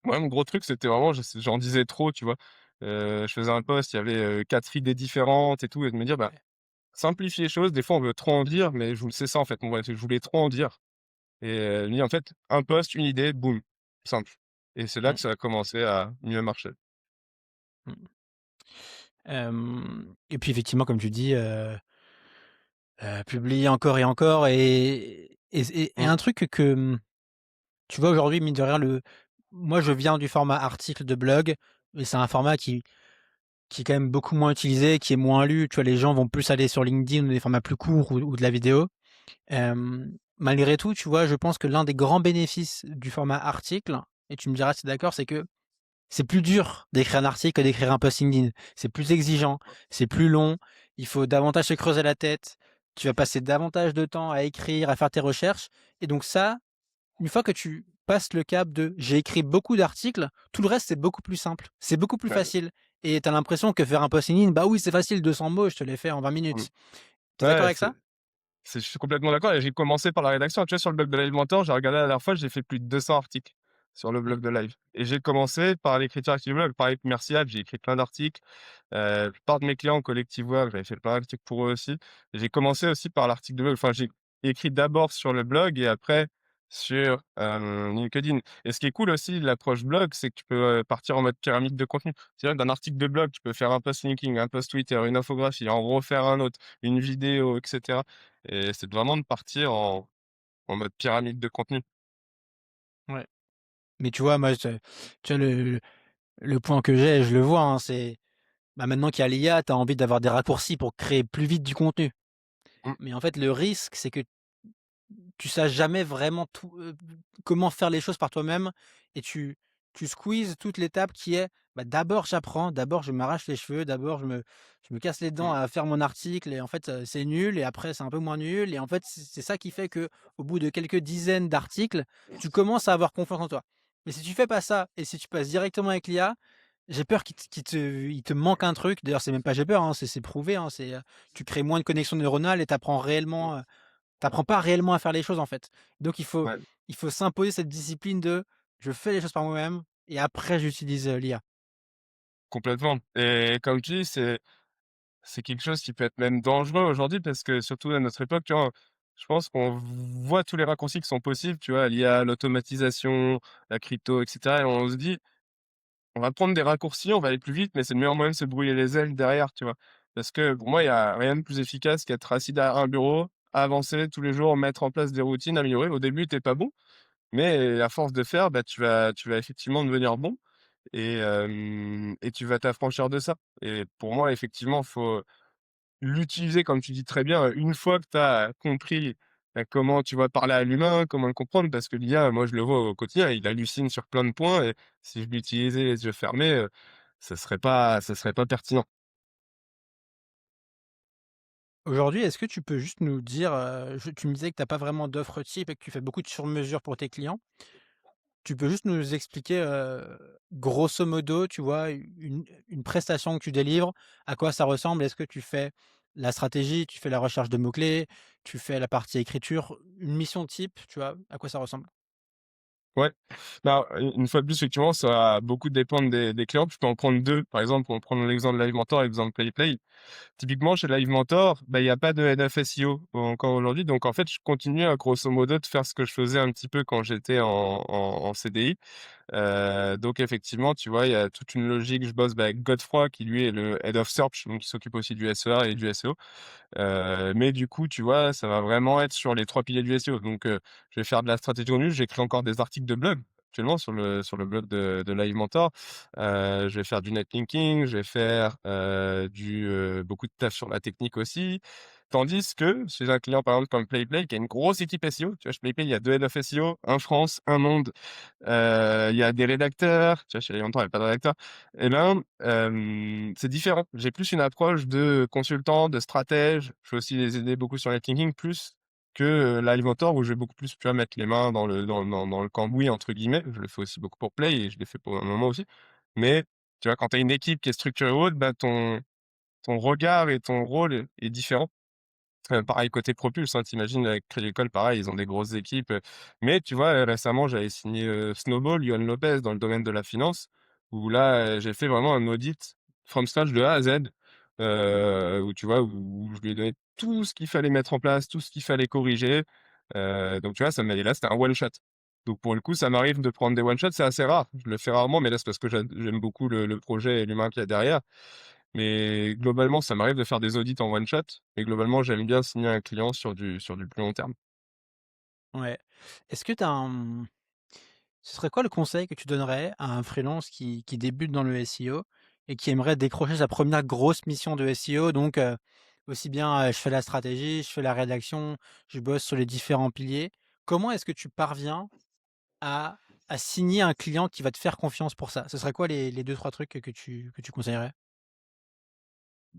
moi, mon gros truc, c'était vraiment j'en disais trop, tu vois? Je faisais un post, il y avait, 4 idées différentes et tout et de me dire: «Bah, Ouais. simplifie les choses». Des fois, on veut trop en dire, mais c'est ça, en fait, moi, je voulais trop en dire et me dire: «En fait, un post, une idée, boum, simple» et c'est là Mmh. que ça a commencé à mieux marcher. Mmh. Et puis effectivement, comme tu dis, publier encore et encore et Mmh, un truc que, tu vois aujourd'hui, mine de rien, moi je viens du format article de blog et c'est un format qui est quand même beaucoup moins utilisé, qui est moins lu. Tu vois, les gens vont plus aller sur LinkedIn ou des formats plus courts ou de la vidéo. Malgré tout, tu vois, je pense que l'un des grands bénéfices du format article, et tu me diras si tu es d'accord, c'est que c'est plus dur d'écrire un article que d'écrire un post LinkedIn. C'est plus exigeant, c'est plus long, il faut davantage se creuser la tête, tu vas passer davantage de temps à écrire, à faire tes recherches et donc ça, une fois que tu passes le cap de «j'ai écrit beaucoup d'articles», tout le reste c'est beaucoup plus simple, c'est beaucoup plus ouais, facile et tu as l'impression que faire un post LinkedIn, bah oui, c'est facile, 200 mots, je te l'ai fait en 20 mmh. minutes. Tu es d'accord Ouais, avec ça? je suis complètement d'accord et j'ai commencé par la rédaction. Tu vois, sur le blog de Live Mentor, j'ai regardé la dernière fois, j'ai fait plus de 200 articles sur le Mmh, blog de Live et j'ai commencé par l'écriture active blog. Pareil que Merci App, j'ai écrit plein d'articles. La plupart de mes clients en collective work, j'avais fait plein d'articles pour eux aussi. Et j'ai commencé aussi par l'article de blog. Enfin, j'ai écrit d'abord sur le blog et après sur, LinkedIn. Et ce qui est cool aussi de l'approche blog, c'est que tu peux, partir en mode pyramide de contenu. C'est-à-dire que d'un article de blog, tu peux faire un post LinkedIn, un post Twitter, une infographie, en refaire un autre, une vidéo et cetera. Et c'est vraiment de partir en mode pyramide de contenu. ouais. Mais tu vois, moi, tu vois le point que j'ai, je le vois, hein, c'est, bah, maintenant qu'il y a l'IA, tu as envie d'avoir des raccourcis pour créer plus vite du contenu. Mmh, Mais en fait, le risque, c'est que tu saches jamais vraiment tout, comment faire les choses par toi-même et tu squeezes toute l'étape qui est, bah, d'abord j'apprends, d'abord je m'arrache les cheveux, d'abord je me casse les dents mmh, à faire mon article et en fait, c'est nul et après c'est un peu moins nul et en fait, c'est ça qui fait que au bout de quelques dizaines d'articles, tu commences à avoir confiance en toi. Mais si tu fais pas ça et si tu passes directement avec l'IA, j'ai peur il te manque un truc. D'ailleurs, c'est même pas j'ai peur, hein, c'est prouvé, hein, tu crées moins de connexions neuronales et tu apprends réellement, tu pas réellement à faire les choses, en fait. Donc ouais, il faut s'imposer cette discipline de: «Je fais les choses par moi-même et après j'utilise, l'IA». complètement. Et comme tu dis, c'est quelque chose qui peut être même dangereux aujourd'hui parce que surtout à notre époque, tu vois, je pense qu'on voit tous les raccourcis qui sont possibles, tu vois, l'IA, l'automatisation, la crypto, et cetera et on se dit: «On va prendre des raccourcis, on va aller plus vite, mais c'est le meilleur moyen de se brouiller les ailes derrière», tu vois? Parce que pour moi, il y a rien de plus efficace qu'être assis derrière un bureau, avancer tous les jours, mettre en place des routines, améliorer. Au début, tu es pas bon, mais à force de faire, bah, tu vas effectivement devenir bon et tu vas t'affranchir de ça et pour moi, effectivement, faut l'utiliser comme tu dis très bien, une fois que tu as compris, bah, comment tu vas parler à l'humain, comment le comprendre, parce que l'IA, moi je le vois au quotidien, il hallucine sur plein de points et si je l'utilisais les yeux fermés, ça serait pas pertinent. Aujourd'hui, est-ce que tu peux juste nous dire, je tu me disais que tu as pas vraiment d'offre type et que tu fais beaucoup de sur-mesure pour tes clients. Tu peux juste nous expliquer, grosso modo, tu vois, une prestation que tu délivres, à quoi ça ressemble? Est-ce que tu fais la stratégie, tu fais la recherche de mots-clés, tu fais la partie écriture? Une mission type, tu vois, à quoi ça ressemble? Ouais, bah, une fois de plus, effectivement, ça va beaucoup dépendre des clients. Je peux en prendre 2. Par exemple, pour prendre l'exemple de Live Mentor et l'exemple PlayPlay. Typiquement, chez Live Mentor, bah, il y a pas de head of SEO encore aujourd'hui. Donc en fait, je continue à grosso modo de faire ce que je faisais un petit peu quand j'étais en CDI. Donc effectivement, tu vois, il y a toute une logique. Je bosse, avec Godefroy qui lui est le Head of Search, donc il s'occupe aussi du SEA et du SEO. Mais du coup, tu vois, ça va vraiment être sur les 3 piliers du SEO. Donc, je vais faire de la stratégie contenu. J'écris encore des articles de blog actuellement sur le blog de Live Mentor. Je vais faire du netlinking, je vais faire, beaucoup de taf sur la technique aussi. Tandis que chez un client, par exemple, comme PlayPlay, qui a une grosse équipe SEO, tu vois, chez PlayPlay, il y a 2 head of SEO, un France, un monde. Il y a des rédacteurs, tu vois, chez Live Mentor, il y a pas de rédacteur. Et ben, c'est différent. J'ai plus une approche de consultant, de stratège. Je vais aussi les aider beaucoup sur les thinking plus que, Live Mentor où je vais beaucoup plus, tu vois, mettre les mains dans le «cambouis» entre guillemets. Je le fais aussi beaucoup pour Play et je l'ai fait pour un moment aussi. Mais tu vois, quand tu as une équipe qui est structurée ou autre, bah, ton regard et ton rôle est différent. Pareil côté Propulse, hein, tu avec Crédit Agricole, pareil, ils ont des grosses équipes, mais tu vois, récemment, j'avais signé, Snowball, Yoann Lopez dans le domaine de la finance, où là, j'ai fait vraiment un audit from scratch de A à Z, où tu vois, où je lui ai donné tout ce qu'il fallait mettre en place, tout ce qu'il fallait corriger, donc tu vois, ça m'a et là, c'était un one shot. Donc pour le coup, ça m'arrive de prendre des one shots, c'est assez rare. Je le fais rarement, mais là, c'est parce que j'aime beaucoup le projet et l'humain qu'il y a derrière. Mais globalement, ça m'arrive de faire des audits en one shot et globalement, j'aime bien signer un client sur du plus long terme. Ouais. Est-ce que tu as ce serait quoi le conseil que tu donnerais à un freelance qui débute dans le SEO et qui aimerait décrocher sa première grosse mission de SEO? Donc, aussi bien, je fais la stratégie, je fais la rédaction, je bosse sur les différents piliers. Comment est-ce que tu parviens à signer un client qui va te faire confiance pour ça? Ce serait quoi les 2-3 trucs que tu conseillerais?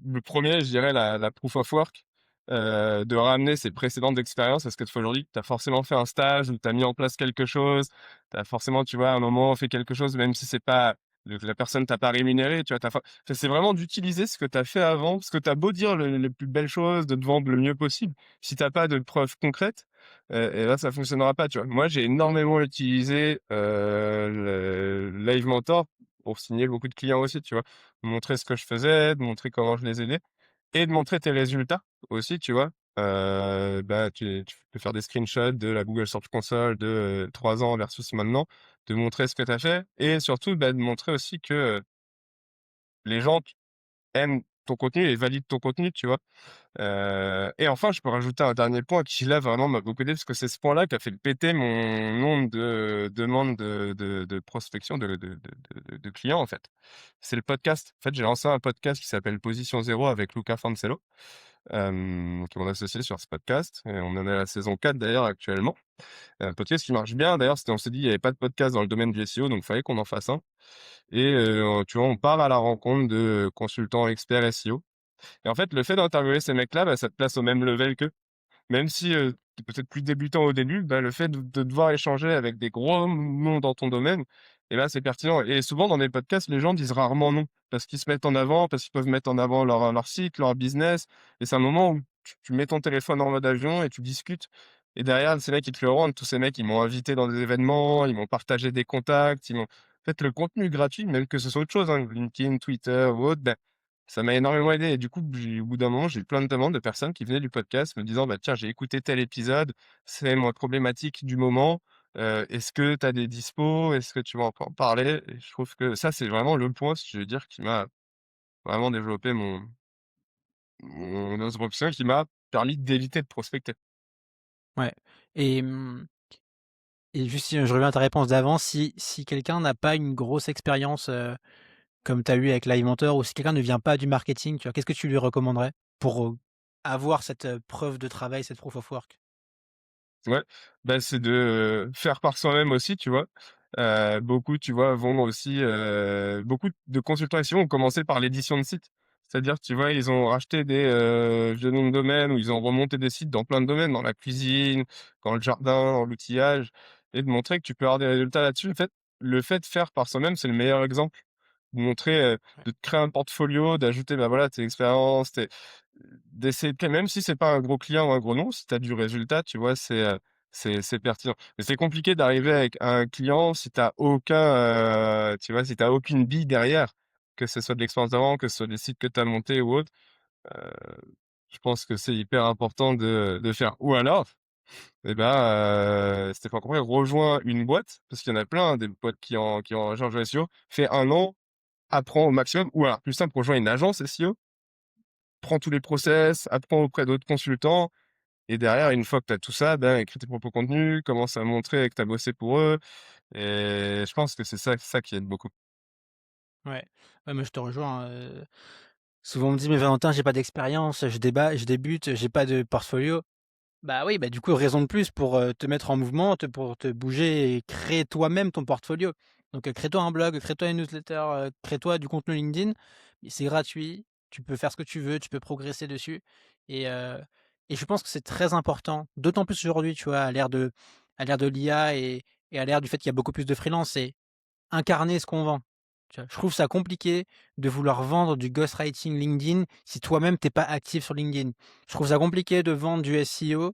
Le premier, je dirais la proof of work, de ramener ses précédentes expériences parce que aujourd'hui, tu as forcément fait un stage ou tu as mis en place quelque chose. Tu as forcément, tu vois, à un moment fait quelque chose, même si c'est pas la personne t'a pas rémunéré, tu vois? C'est vraiment d'utiliser ce que tu as fait avant, parce que tu as beau dire les plus belles choses, de te vendre le mieux possible, si tu as pas de preuves concrètes, et ben, ça fonctionnera pas, tu vois? Moi, j'ai énormément utilisé, le Live Mentor pour signer beaucoup de clients aussi, tu vois? Montrer ce que je faisais, de montrer comment je les aidais et de montrer tes résultats aussi, tu vois? Bah, tu peux faire des screenshots de la Google Search Console de, 3 ans versus maintenant, de montrer ce que tu as fait et surtout, bah, de montrer aussi que, les gens aiment ton contenu et valident ton contenu, tu vois? Et enfin, je peux rajouter un dernier point qui là vraiment m'a beaucoup aidé parce que c'est ce point-là qui a fait péter mon nombre de demandes de prospection de clients, en fait. C'est le podcast. En fait, j'ai lancé un podcast qui s'appelle Position Zéro avec Luca Fancello, qui est mon associé sur ce podcast et on en est à la saison 4 d'ailleurs actuellement. Un podcast qui marche bien d'ailleurs, on s'est dit: «Il y avait pas de podcast dans le domaine du SEO, donc il fallait qu'on en fasse un» et tu vois, on part à la rencontre de consultants experts SEO et en fait, le fait d'interviewer ces mecs-là, bah, ça te place au même level qu'eux. Même si, tu es peut-être plus débutant au début, bah, le fait de devoir échanger avec des gros noms dans ton domaine et ben, c'est pertinent et souvent dans des podcasts, les gens disent rarement non. Parce qu'ils se mettent en avant, parce qu'ils peuvent mettre en avant leur site, leur business et c'est un moment où tu mets ton téléphone en mode avion et tu discutes et derrière, ces mecs, ils te le rendent. Tous ces mecs, ils m'ont invité dans des événements, ils m'ont partagé des contacts, ils m'ont en fait, le contenu gratuit, même que ce soit autre chose, hein, LinkedIn, Twitter ou autre, ben ça m'a énormément aidé et du coup, au bout d'un moment, j'ai eu plein de demandes de personnes qui venaient du podcast me disant: «Bah, tiens, j'ai écouté tel épisode, c'est ma problématique du moment, est-ce que tu as des dispos? Est-ce que tu veux en parler?» Et je trouve que ça, c'est vraiment le point, si je veux dire, qui m'a vraiment développé mon autre professionnel, qui m'a permis d'éviter de prospecter. Ouais. et mmh et juste si je reviens à ta réponse d'avant, si quelqu'un n'a pas une grosse expérience, comme tu as eu avec l'Alimentor ou si quelqu'un ne vient pas du marketing, tu vois, qu'est-ce que tu lui recommanderais pour, avoir cette, preuve de travail, cette proof of work? Ouais, bah, c'est de, faire par soi-même aussi, tu vois? Beaucoup, tu vois, vont aussi, beaucoup de consultants SEO ont commencé par l'édition de sites. C'est-à-dire, tu vois, ils ont racheté de noms de domaine ou ils ont remonté des sites dans plein de domaines, dans la cuisine, dans le jardin, dans l'outillage et de montrer que tu peux avoir des résultats là-dessus. En fait, le fait de faire par soi-même, c'est le meilleur exemple. De montrer, Ouais. de te créer un portfolio, d'ajouter, bah, voilà, tes expériences, d'essayer de même si c'est pas un gros client ou un gros nom, si tu as du résultat, tu vois, c'est pertinent. Mais c'est compliqué d'arriver avec un client si tu as aucun, tu vois, si tu as aucune bille derrière, que ce soit de l'expérience d'avant, que ce soit des sites que tu as montés ou autre. Heu, je pense que c'est hyper important de faire ou alors, et ben, Stéphane Compret, rejoins une boîte, parce qu'il y en a plein, des boîtes qui ont rejoint le SEO, fais 1 an, apprends au maximum, ou alors plus simple, rejoins une agence SEO, prends tous les process, apprends auprès d'autres consultants, et derrière, une fois que tu as tout ça, ben, écris tes propres contenus, commence à montrer que tu as bossé pour eux, et je pense que c'est ça qui aide beaucoup. Ouais. Ouais, moi je te rejoins, souvent on me dit: «Mais Valentin, j'ai pas d'expérience, je débute, j'ai pas de portfolio». Bah oui, bah du coup, raison de plus pour, te mettre en mouvement, pour te bouger et créer toi-même ton portfolio. Donc, crée-toi un blog, crée-toi une newsletter, crée-toi du contenu LinkedIn. Et c'est gratuit, tu peux faire ce que tu veux, tu peux progresser dessus et heu et je pense que c'est très important, d'autant plus aujourd'hui, tu vois, à l'ère de l'IA et à l'ère du fait qu'il y a beaucoup plus de freelance, c'est incarner ce qu'on vend. Tu vois? Je trouve ça compliqué de vouloir vendre du ghostwriting LinkedIn si toi-même t'es pas actif sur LinkedIn. Je trouve ça compliqué de vendre du SEO,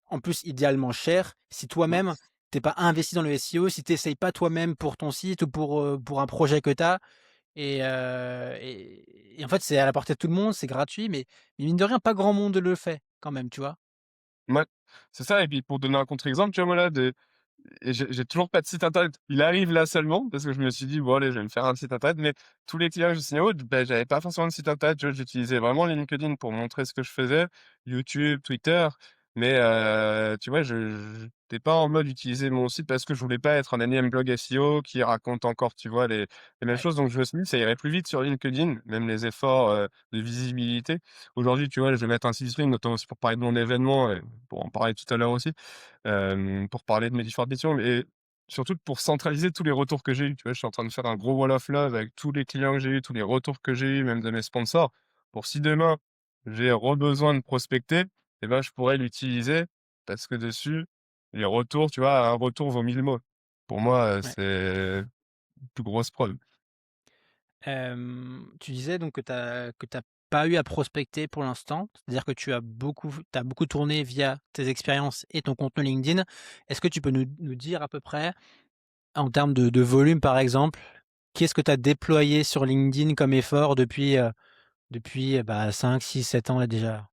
en plus idéalement cher, si Mmh. toi-même t'es pas investi dans le SEO, si tu essayes pas toi-même pour ton site ou pour un projet que tu as et en fait, c'est à la portée de tout le monde, c'est gratuit, mais mine de rien, pas grand monde le fait quand même, tu vois? Mouais, c'est ça, et puis pour donner un contre-exemple, tu vois, moi là, et j'ai toujours pas de site internet. Il arrive là seulement parce que je me suis dit: «Bon allez, je vais me faire un site internet», mais tous les clients que je signais autres, ben, j'avais pas forcément de site internet, tu vois? J'utilisais vraiment LinkedIn pour montrer ce que je faisais, YouTube, Twitter, mais tu vois, je j'étais pas en mode utiliser mon site parce que je voulais pas être un énième blog SEO qui raconte encore, tu vois, les mêmes Ouais, choses. Donc je me suis dit: «Ça irait plus vite sur LinkedIn», même les efforts, de visibilité. Aujourd'hui, tu vois, je vais mettre un site web, notamment aussi pour parler de mon événement et pour en parler tout à l'heure aussi. Pour parler de mes différentes missions, mais surtout pour centraliser tous les retours que j'ai eus. Tu vois, je suis en train de faire un gros wall of love avec tous les clients que j'ai eus, tous les retours que j'ai eus, même de mes sponsors, pour si demain j'ai besoin de prospecter, et ben, je pourrais l'utiliser parce que dessus, les retours, tu vois, un retour vaut 1000 mots. Pour moi, ouais. c'est la plus grosse preuve. Tu disais donc que tu pas eu à prospecter pour l'instant, c'est-à-dire que tu as beaucoup tourné via tes expériences et ton contenu LinkedIn. Est-ce que tu peux nous dire à peu près, en termes de volume par exemple, qu'est-ce que tu as déployé sur LinkedIn comme effort depuis, bah, 5, 6, 7 ans là déjà?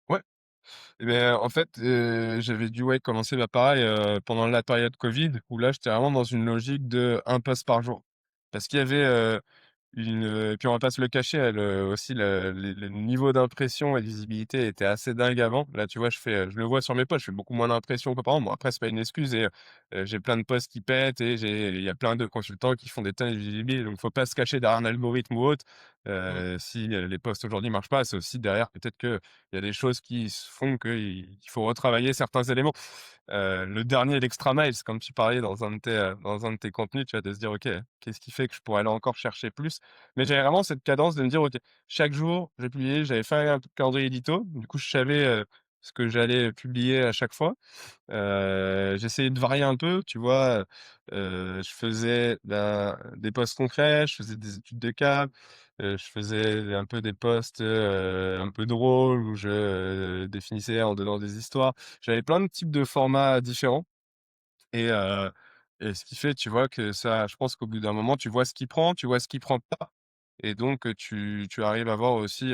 Ouais. Et beh, en fait, j'avais dû, ouais, commencer, bah, pareil, pendant la période covid où là, j'étais vraiment dans une logique de un post par jour. Parce qu'il y avait, puis on va pas se le cacher, aussi le niveau d'impression et de visibilité était assez dingue avant. Là, tu vois, je le vois sur mes posts, je fais beaucoup moins d'impressions qu'auparavant. Bon, après, c'est pas une excuse, et j'ai plein de posts qui pètent, et il y a plein de consultants qui font des tonnes de visibilité, donc faut pas se cacher derrière un algorithme ou autre. Mmh. Si, les posts aujourd'hui marchent pas, c'est aussi derrière peut-être qu'il y a des choses qui se font qu'il faut retravailler certains éléments. Le dernier, l'extra mile, c'est comme tu parlais dans un de tes contenus, tu vois, de se dire: «OK, qu'est-ce qui fait que je pourrais aller encore chercher plus?» Mais j'avais vraiment cette cadence de me dire: «OK, chaque jour, je vais publier». J'avais fait un calendrier édito, du coup, je savais, ce que j'allais publier à chaque fois. J'essayais de varier un peu, tu vois? Je faisais, des posts concrets, je faisais des études de cas, je faisais un peu des posts, un peu drôles où je, définissais en donnant des histoires. J'avais plein de types de formats différents, et ce qui fait, tu vois, que ça, je pense qu'au bout d'un moment, tu vois ce qui prend, tu vois ce qui prend pas, et donc tu arrives à voir aussi,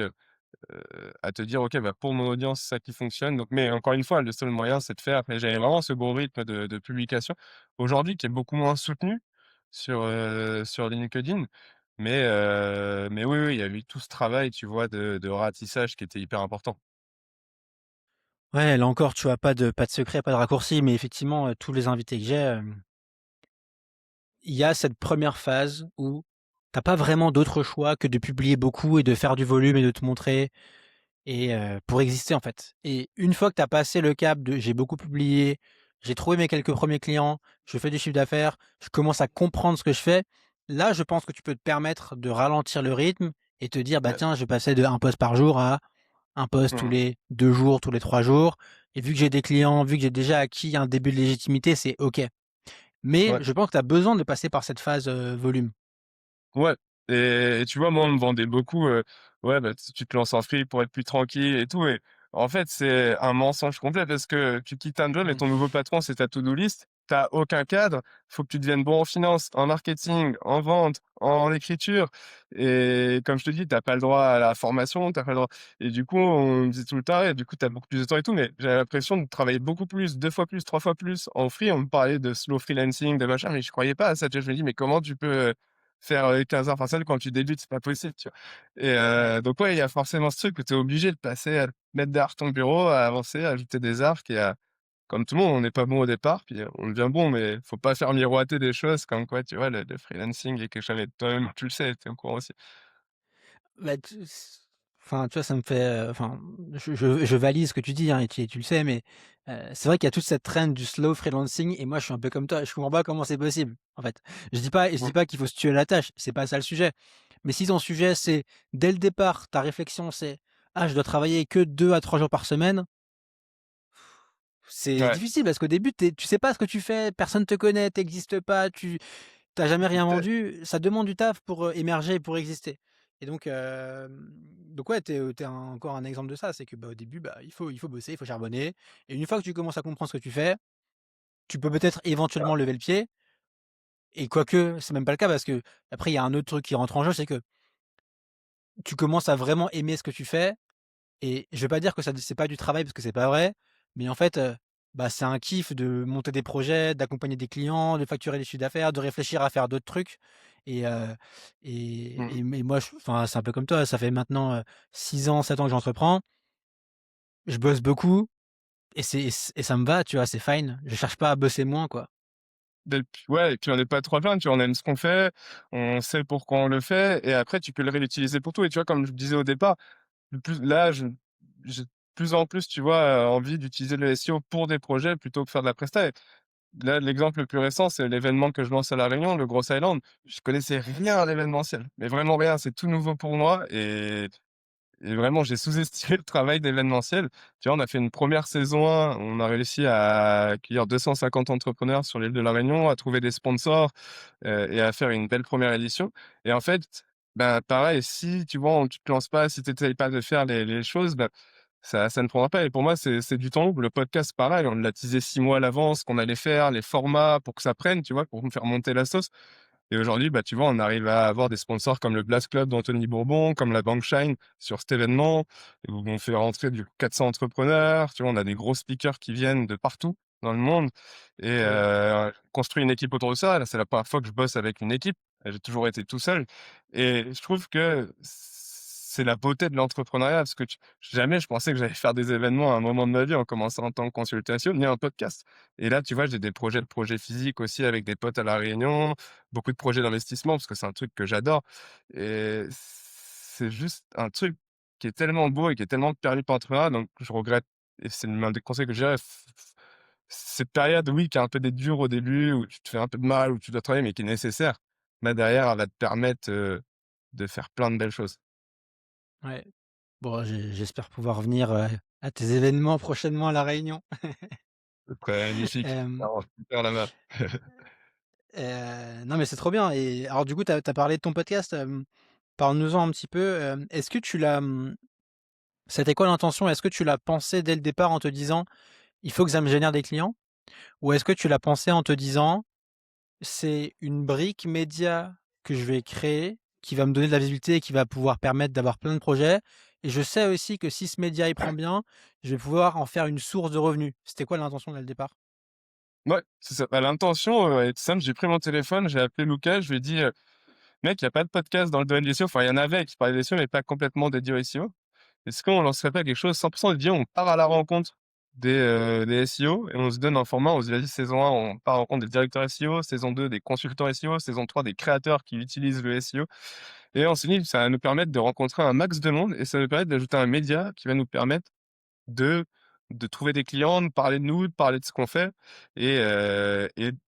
à te dire: «OK, bah, pour mon audience, c'est ça qui fonctionne», donc mais encore une fois, le seul moyen, c'est de faire, mais j'avais vraiment ce gros rythme de publication. Aujourd'hui, qui est beaucoup moins soutenu sur LinkedIn, mais oui, oui, il y a eu tout ce travail, tu vois, de ratissage qui était hyper important. Ouais, là encore, tu vois, pas de secret, pas de raccourci, mais effectivement, tous les invités que j'ai, il y a cette première phase où t'as pas vraiment d'autre choix que de publier beaucoup et de faire du volume et de te montrer pour exister, en fait. Et une fois que tu as passé le cap de: «J'ai beaucoup publié, j'ai trouvé mes quelques premiers clients, je fais du chiffre d'affaires, je commence à comprendre ce que je fais», là, je pense que tu peux te permettre de ralentir le rythme et te dire: «Bah, Ouais. tiens, je vais passer de un post par jour à un post tous Mmh. les 2 jours, tous les 3 jours et vu que j'ai des clients, vu que j'ai déjà acquis un début de légitimité, c'est OK». Mais Ouais. je pense que tu as besoin de passer par cette phase, volume. Ouais, et tu vois, moi, on me vendait beaucoup, ouais, bah, tu te lances en free pour être plus tranquille et tout, et en fait, c'est un mensonge complet parce que tu quittes un job et Mmh. ton nouveau patron, c'est ta to-do list. t'as aucun cadre. Faut que tu deviennes bon en finance, en marketing, en vente, en écriture et comme je te dis, t'as pas le droit à la formation, t'as pas le droit et du coup, on me disait tout le temps: «Ouais, du coup, t'as beaucoup plus de temps et tout», mais j'avais l'impression de travailler beaucoup plus, 2 fois plus, 3 fois plus en free. On me parlait de slow freelancing, de machin, mais je croyais pas à ça, tu vois? Je me dis: «Mais comment tu peux, faire, 15 heures par semaine quand tu débutes? C'est pas possible», tu vois? Et donc ouais, il y a forcément ce truc où tu es obligé de passer à te mettre derrière ton bureau, à avancer, à ajouter des arcs et à comme tout le monde, on n'est pas bon au départ, puis on devient bon, mais faut pas faire miroiter des choses comme quoi, tu vois, le freelancing est quelque chose et toi-même, tu le sais, tu es au courant aussi. Bah, enfin, tu vois, ça me fait, enfin, je valide ce que tu dis, hein, et tu le sais, mais c'est vrai qu'il y a toute cette trend du slow freelancing et moi, je suis un peu comme toi, je comprends pas comment c'est possible, en fait. Je dis Mmh. pas qu'il faut se tuer à la tâche, c'est pas ça le sujet. Mais si ton sujet, c'est dès le départ, ta réflexion, c'est: «Ah, je dois travailler que 2 à 3 jours par semaine», c'est Ouais, difficile parce qu'au début, tu sais pas ce que tu fais, personne te connaît, tu pas, tu jamais rien peut vendu, ça demande du taf pour, émerger, pour exister et donc ouais, tu es encore un exemple de ça. C'est que, bah, au début, bah, il faut bosser, il faut charbonner et une fois que tu commences à comprendre ce que tu fais, tu peux peut-être éventuellement lever le pied et quoique, c'est même pas le cas parce qu'après il y a un autre truc qui rentre en jeu, c'est que tu commences à vraiment aimer ce que tu fais et je vais pas dire que ça c'est pas du travail parce que c'est pas vrai, mais en fait, bah, c'est un kiff de monter des projets, d'accompagner des clients, de facturer des chiffres d'affaires, de réfléchir à faire d'autres trucs et mmh. mais moi, enfin, c'est un peu comme toi, ça fait maintenant, 6 ans, 7 ans que j'entreprends. Je bosse beaucoup et ça me va, tu vois? C'est fine. Je cherche pas à bosser moins, quoi. Ouais et puis on n'est pas trop à plaindre, tu vois? On aime ce qu'on fait, on sait pourquoi on le fait et après tu peux le réutiliser pour tout et tu vois, comme je disais au départ, le plus là, j'ai de plus en plus, tu vois, envie d'utiliser le SEO pour des projets plutôt que faire de la presta et là, l'exemple le plus récent, c'est l'événement que je lance à La Réunion, le Gros Island. Je connaissais rien à l'événementiel, mais vraiment rien, c'est tout nouveau pour moi et vraiment, j'ai sous-estimé le travail d'événementiel. Tu vois, on a fait une première saison 1, on a réussi à accueillir 250 entrepreneurs sur l'île de La Réunion, à trouver des sponsors, et à faire une belle première édition et en fait, ben, pareil, si tu vois, tu te lances pas, si tu essayes pas de faire les choses, ben, ça ne prendra pas et pour moi, c'est du temps long. Le podcast, pareil, on l'a teasé 6 mois à l'avance, ce qu'on allait faire, les formats pour que ça prenne, tu vois, pour me faire monter la sauce. Et aujourd'hui, bah, tu vois, on arrive à avoir des sponsors comme le Blast Club d'Anthony Bourbon, comme la Bank Shine sur cet événement, où on fait rentrer du 400 entrepreneurs. Tu vois, on a des gros speakers qui viennent de partout dans le monde et Trop bien. construit une équipe autour de ça. Là, c'est la première fois que je bosse avec une équipe. J'ai toujours été tout seul et je trouve que c'est la beauté de l'entrepreneuriat parce que jamais je pensais que j'allais faire des événements à un moment de ma vie en commençant en tant que consultation, ni un podcast. Et là, tu vois, j'ai des projets physiques aussi avec des potes à La Réunion, beaucoup de projets d'investissement parce que c'est un truc que j'adore et c'est juste un truc qui est tellement beau et qui est tellement permis par l'entrepreneuriat donc je regrette et c'est l'un des conseils que je dirais, cette période, oui, qui est un peu des dure au début, où tu te fais un peu de mal, où tu dois travailler, mais qui est nécessaire, mais derrière, elle va te permettre, de faire plein de belles choses. Ouais. Bon, j'espère pouvoir venir, à tes événements prochainement à La Réunion. Ce serait magnifique. Hem, Alors super là-bas. non, mais c'est trop bien et alors du coup, tu as parlé de ton podcast, parle-nous-en un petit peu, est-ce que c'était quoi l'intention? Est-ce que tu l'as pensé dès le départ en te disant: «Il faut que ça me génère des clients»? Ou est-ce que tu l'as pensé en te disant: «C'est une brique média que je vais créer, qui va me donner de la visibilité et qui va pouvoir permettre d'avoir plein de projets et je sais aussi que si ce média, il prend bien, je vais pouvoir en faire une source de revenus». C'était quoi l'intention dès le départ? Ouais, c'est ça. Bah, l'intention, est simple, j'ai pris mon téléphone, j'ai appelé Lucas, je lui ai dit: «Mec, il y a pas de podcast dans le domaine du SEO». Enfin, il y en avait qui parlaient des SEO, mais pas complètement dédiés au SEO. Est-ce qu'on lancerait pas quelque chose 100% dédié? On part à la rencontre des SEO et on se donne un format, on se dit: «Vas-y, saison 1, on part à la rencontre des directeurs SEO, saison 2 des consultants SEO, saison 3 des créateurs qui utilisent le SEO» et on s'est dit: «Ça va nous permettre de rencontrer un max de monde et ça va nous permettre d'ajouter un média qui va nous permettre de de trouver des clients, de parler de nous, de parler de ce qu'on fait et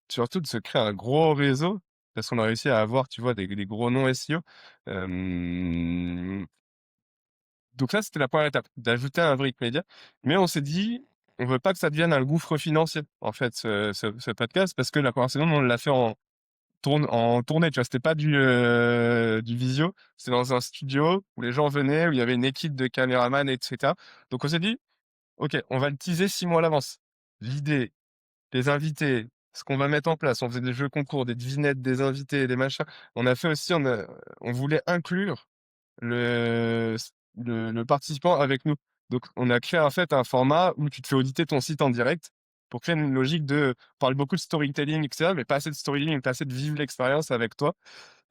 surtout de se créer un gros réseau». Parce qu'on a réussi à avoir, tu vois, des gros noms SEO. Hem donc ça, c'était la première étape, d'ajouter un brick média. Mais on s'est dit: «On veut pas que ça devienne un gouffre financier, en fait, ce podcast», parce que la première saison, nous, on l'a fait en tournée, tu vois? C'était pas du visio, c'était dans un studio où les gens venaient, où il y avait une équipe de caméramans et cetera. Donc on s'est dit: «OK, on va le teaser 6 mois à l'avance». L'idée, les invités, ce qu'on va mettre en place. On faisait des jeux concours, des devinettes, des invités, des machins. On a fait aussi, on voulait inclure le le participant avec nous. Donc on a créé en fait un format où tu te fais auditer ton site en direct pour créer une logique de on parle beaucoup de storytelling et cetera, mais pas assez de storytelling, pas assez de vivre l'expérience avec toi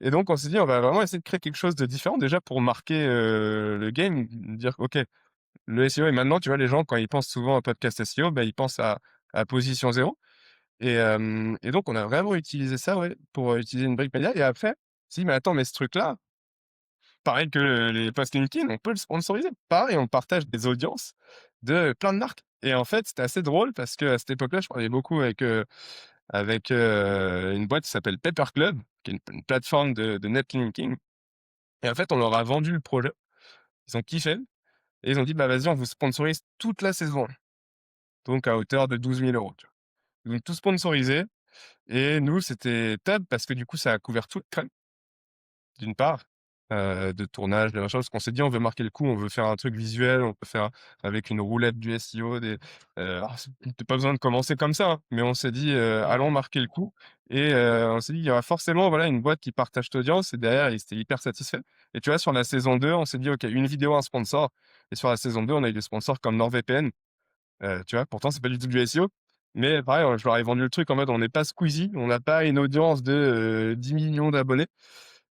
et donc on s'est dit: «On va vraiment essayer de créer quelque chose de différent», déjà pour marquer, le game, dire: «OK, le SEO et maintenant», tu vois, les gens quand ils pensent souvent à podcast SEO, bah, ils pensent à position zéro et donc on a vraiment utilisé ça, ouais, pour, utiliser une brique média et après, si «Mais attends, mais ce truc-là, pareil que les posts LinkedIn, on peut le sponsoriser. Pareil, on partage des audiences de plein de marques et en fait, c'était assez drôle parce qu'à cette époque-là, je parlais beaucoup avec une boîte qui s'appelle Paper Club, qui est une plateforme de netlinking et en fait, on leur a vendu le projet. Ils ont kiffé et ils ont dit: «Bah, vas-y, on vous sponsorise toute la saison», donc à hauteur de 12 000 €, tu vois? Ils ont tout sponsorisé et nous, c'était top parce que du coup, ça a couvert toute crème. D'une part, de tournage, de machin, parce qu'on s'est dit: «On veut marquer le coup, on veut faire un truc visuel, on peut faire avec une roulette du SEO alors c'est pas besoin de commencer comme ça, hein, mais on s'est dit, Mmh. «Allons marquer le coup» et on s'est dit: «Il y aura forcément, voilà, une boîte qui partage cette audience» et derrière, ils étaient hyper satisfaits et tu vois, sur la saison 2, on s'est dit: «OK, une vidéo, un sponsor» et sur la saison 2, on a eu des sponsors comme NordVPN, tu vois? Pourtant, c'est pas du tout du SEO, mais pareil, je leur ai vendu le truc en mode: «On n'est pas Squeezie, on n'a pas une audience de, 10 000 000 d'abonnés».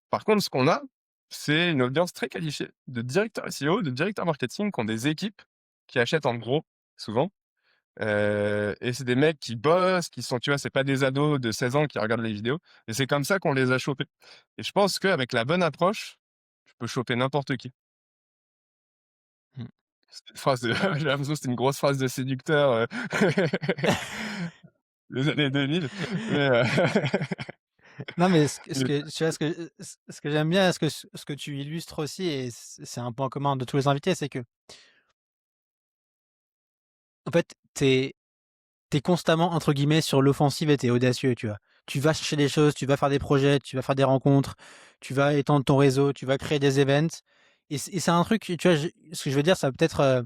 Par contre, ce qu'on a, c'est une audience très qualifiée de directeurs SEO, de directeurs marketing qui ont des équipes qui achètent en gros, souvent, et c'est des mecs qui bossent, qui sont tu vois, c'est pas des ados de 16 ans qui regardent les vidéos et c'est comme ça qu'on les a chopés et je pense qu'avec la bonne approche, tu peux choper n'importe qui. Mmh. C'est une phrase de j'ai l'impression que c'était une grosse phrase de séducteur, des années 2000 mais Non, mais ce mais que tu vois, ce que j'aime bien, ce que tu illustres aussi et c'est un point commun de tous les invités, c'est que en fait, tu es constamment entre guillemets «sur l'offensive» et tu es audacieux, tu vois? Tu vas chercher des choses, tu vas faire des projets, tu vas faire des rencontres, tu vas étendre ton réseau, tu vas créer des events et c'est un truc, tu vois, ce que je veux dire, ça va peut-être,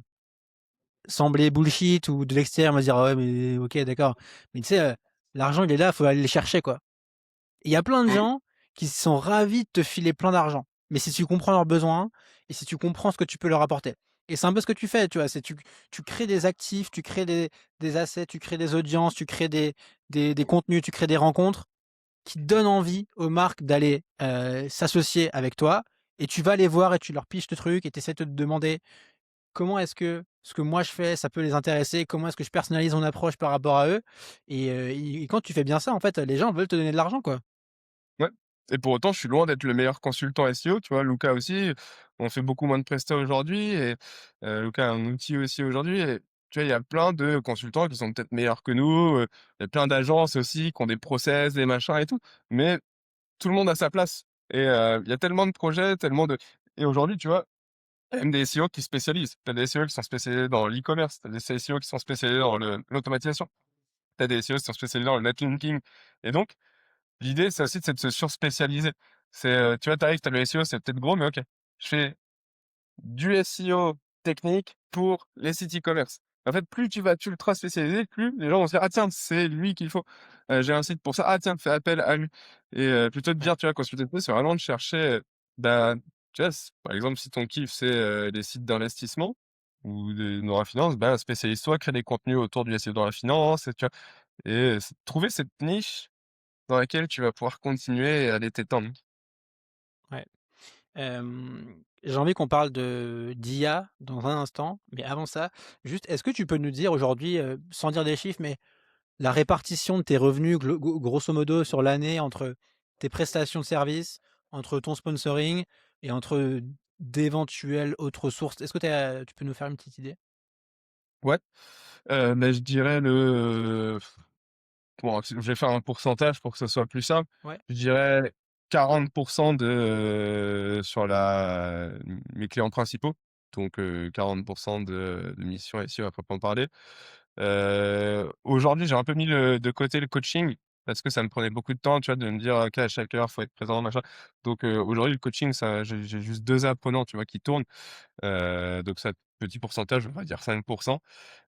sembler bullshit ou de l'extérieur me dire: «Ah ouais, mais OK, d'accord». Mais tu sais, l'argent, il est là, faut aller le chercher, quoi. Et il y a plein de mmh, gens qui sont ravis de te filer plein d'argent. Mais si tu comprends leurs besoins et si tu comprends ce que tu peux leur apporter. Et c'est un peu ce que tu fais, tu vois? C'est tu crées des actifs, tu crées des assets, tu crées des audiences, tu crées des contenus, tu crées des rencontres qui donnent envie aux marques d'aller, s'associer avec toi et tu vas les voir et tu leur piches le truc et tu essaies de te demander: «Comment est-ce que ce que moi je fais, ça peut les intéresser? Comment est-ce que je personnalise mon approche par rapport à eux?» Et quand tu fais bien ça, en fait, les gens veulent te donner de l'argent, quoi. ouais et pour autant, je suis loin d'être le meilleur consultant SEO, tu vois? Luca aussi, on fait beaucoup moins de prestats aujourd'hui et Luca a un outil aussi aujourd'hui et tu vois, il y a plein de consultants qui sont peut-être meilleurs que nous, il y a plein d'agences aussi qui ont des process, des machins et tout, mais tout le monde a sa place et il y a tellement de projets, tellement de et aujourd'hui, tu vois, il y a même des SEO qui spécialisent. Tu as des SEO qui sont spécialisés dans l'e-commerce, tu as des SEO qui sont spécialisés dans l'automatisation, tu as des SEO qui sont spécialisés dans le netlinking et donc l'idée, c'est aussi c'est de se surspécialiser. C'est, tu vois, tu arrives, tu as le SEO, c'est peut-être gros, mais OK. Je fais du SEO technique pour les sites e-commerce. En fait, plus tu vas être ultra spécialisé, plus les gens vont se dire: «Ah tiens, c'est lui qu'il faut. J'ai un site pour ça. Ah tiens, fais appel à lui» et plutôt de Ouais. dire, tu vois, consulter c'est vraiment de chercher, bah, tu vois, par exemple, si ton kiff, c'est, les sites d'investissement ou dans la finance, bah, spécialise-toi, crée des contenus autour du SEO dans la finance et tu vois? Et c'est trouver cette niche dans laquelle tu vas pouvoir continuer à aller t'étendre. Ouais. J'ai envie qu'on parle de d'IA dans un instant, mais avant ça, juste, est-ce que tu peux nous dire aujourd'hui, sans dire des chiffres, mais la répartition de tes revenus grosso modo sur l'année entre tes prestations de services, entre ton sponsoring et entre d'éventuelles autres sources? Est-ce que tu peux nous faire une petite idée? Ouais, mais je dirais bon, je vais faire un pourcentage pour que ce soit plus simple. Ouais, Je dirais 40 de, sur mes clients principaux, donc 40 de missions SEO à proprement parler. Aujourd'hui, j'ai un peu mis de côté le coaching parce que ça me prenait beaucoup de temps, tu vois, de me dire: «OK, à chaque heure, faut être présent, machin». Donc aujourd'hui, le coaching, ça j'ai juste 2 apprenants, tu vois, qui tournent. Donc ça petit pourcentage, on va dire 5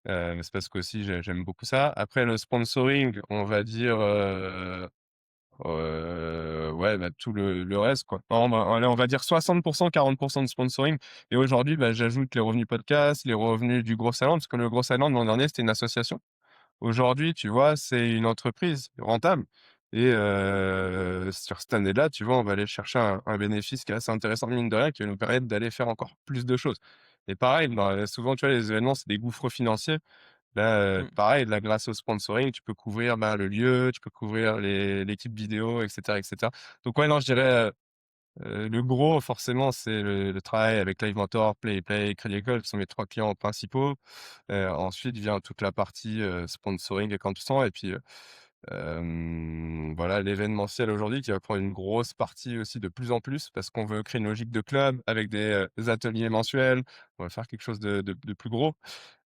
mais c'est parce qu'aussi j'aime beaucoup ça. Après le sponsoring, on va dire, ouais, bah, tout le reste, quoi. Non, bah, allez, on va dire 60 40 de sponsoring et aujourd'hui, bah, j'ajoute les revenus podcast, les revenus du Gros Salon parce que le Gros Salon de l'an dernier, c'était une association. Aujourd'hui, tu vois, c'est une entreprise rentable et sur cette année-là, tu vois, on va aller chercher un bénéfice qui est assez intéressant, mine de rien, qui va nous permettre d'aller faire encore plus de choses et pareil, souvent, tu vois, les événements, c'est des gouffres financiers. Là, Mmh. pareil, là, grâce au sponsoring, tu peux couvrir, bah, le lieu, tu peux couvrir l'équipe vidéo et cetera et cetera. Donc ouais, non, je dirais, le gros, forcément, c'est le travail avec Live Mentor, Play Play, Crédit Agricole, qui sont mes 3 clients principaux. Ensuite vient toute la partie, sponsoring et et puis, voilà, l'événementiel aujourd'hui qui va prendre une grosse partie aussi de plus en plus parce qu'on veut créer une logique de club avec des ateliers mensuels. On va faire quelque chose de plus gros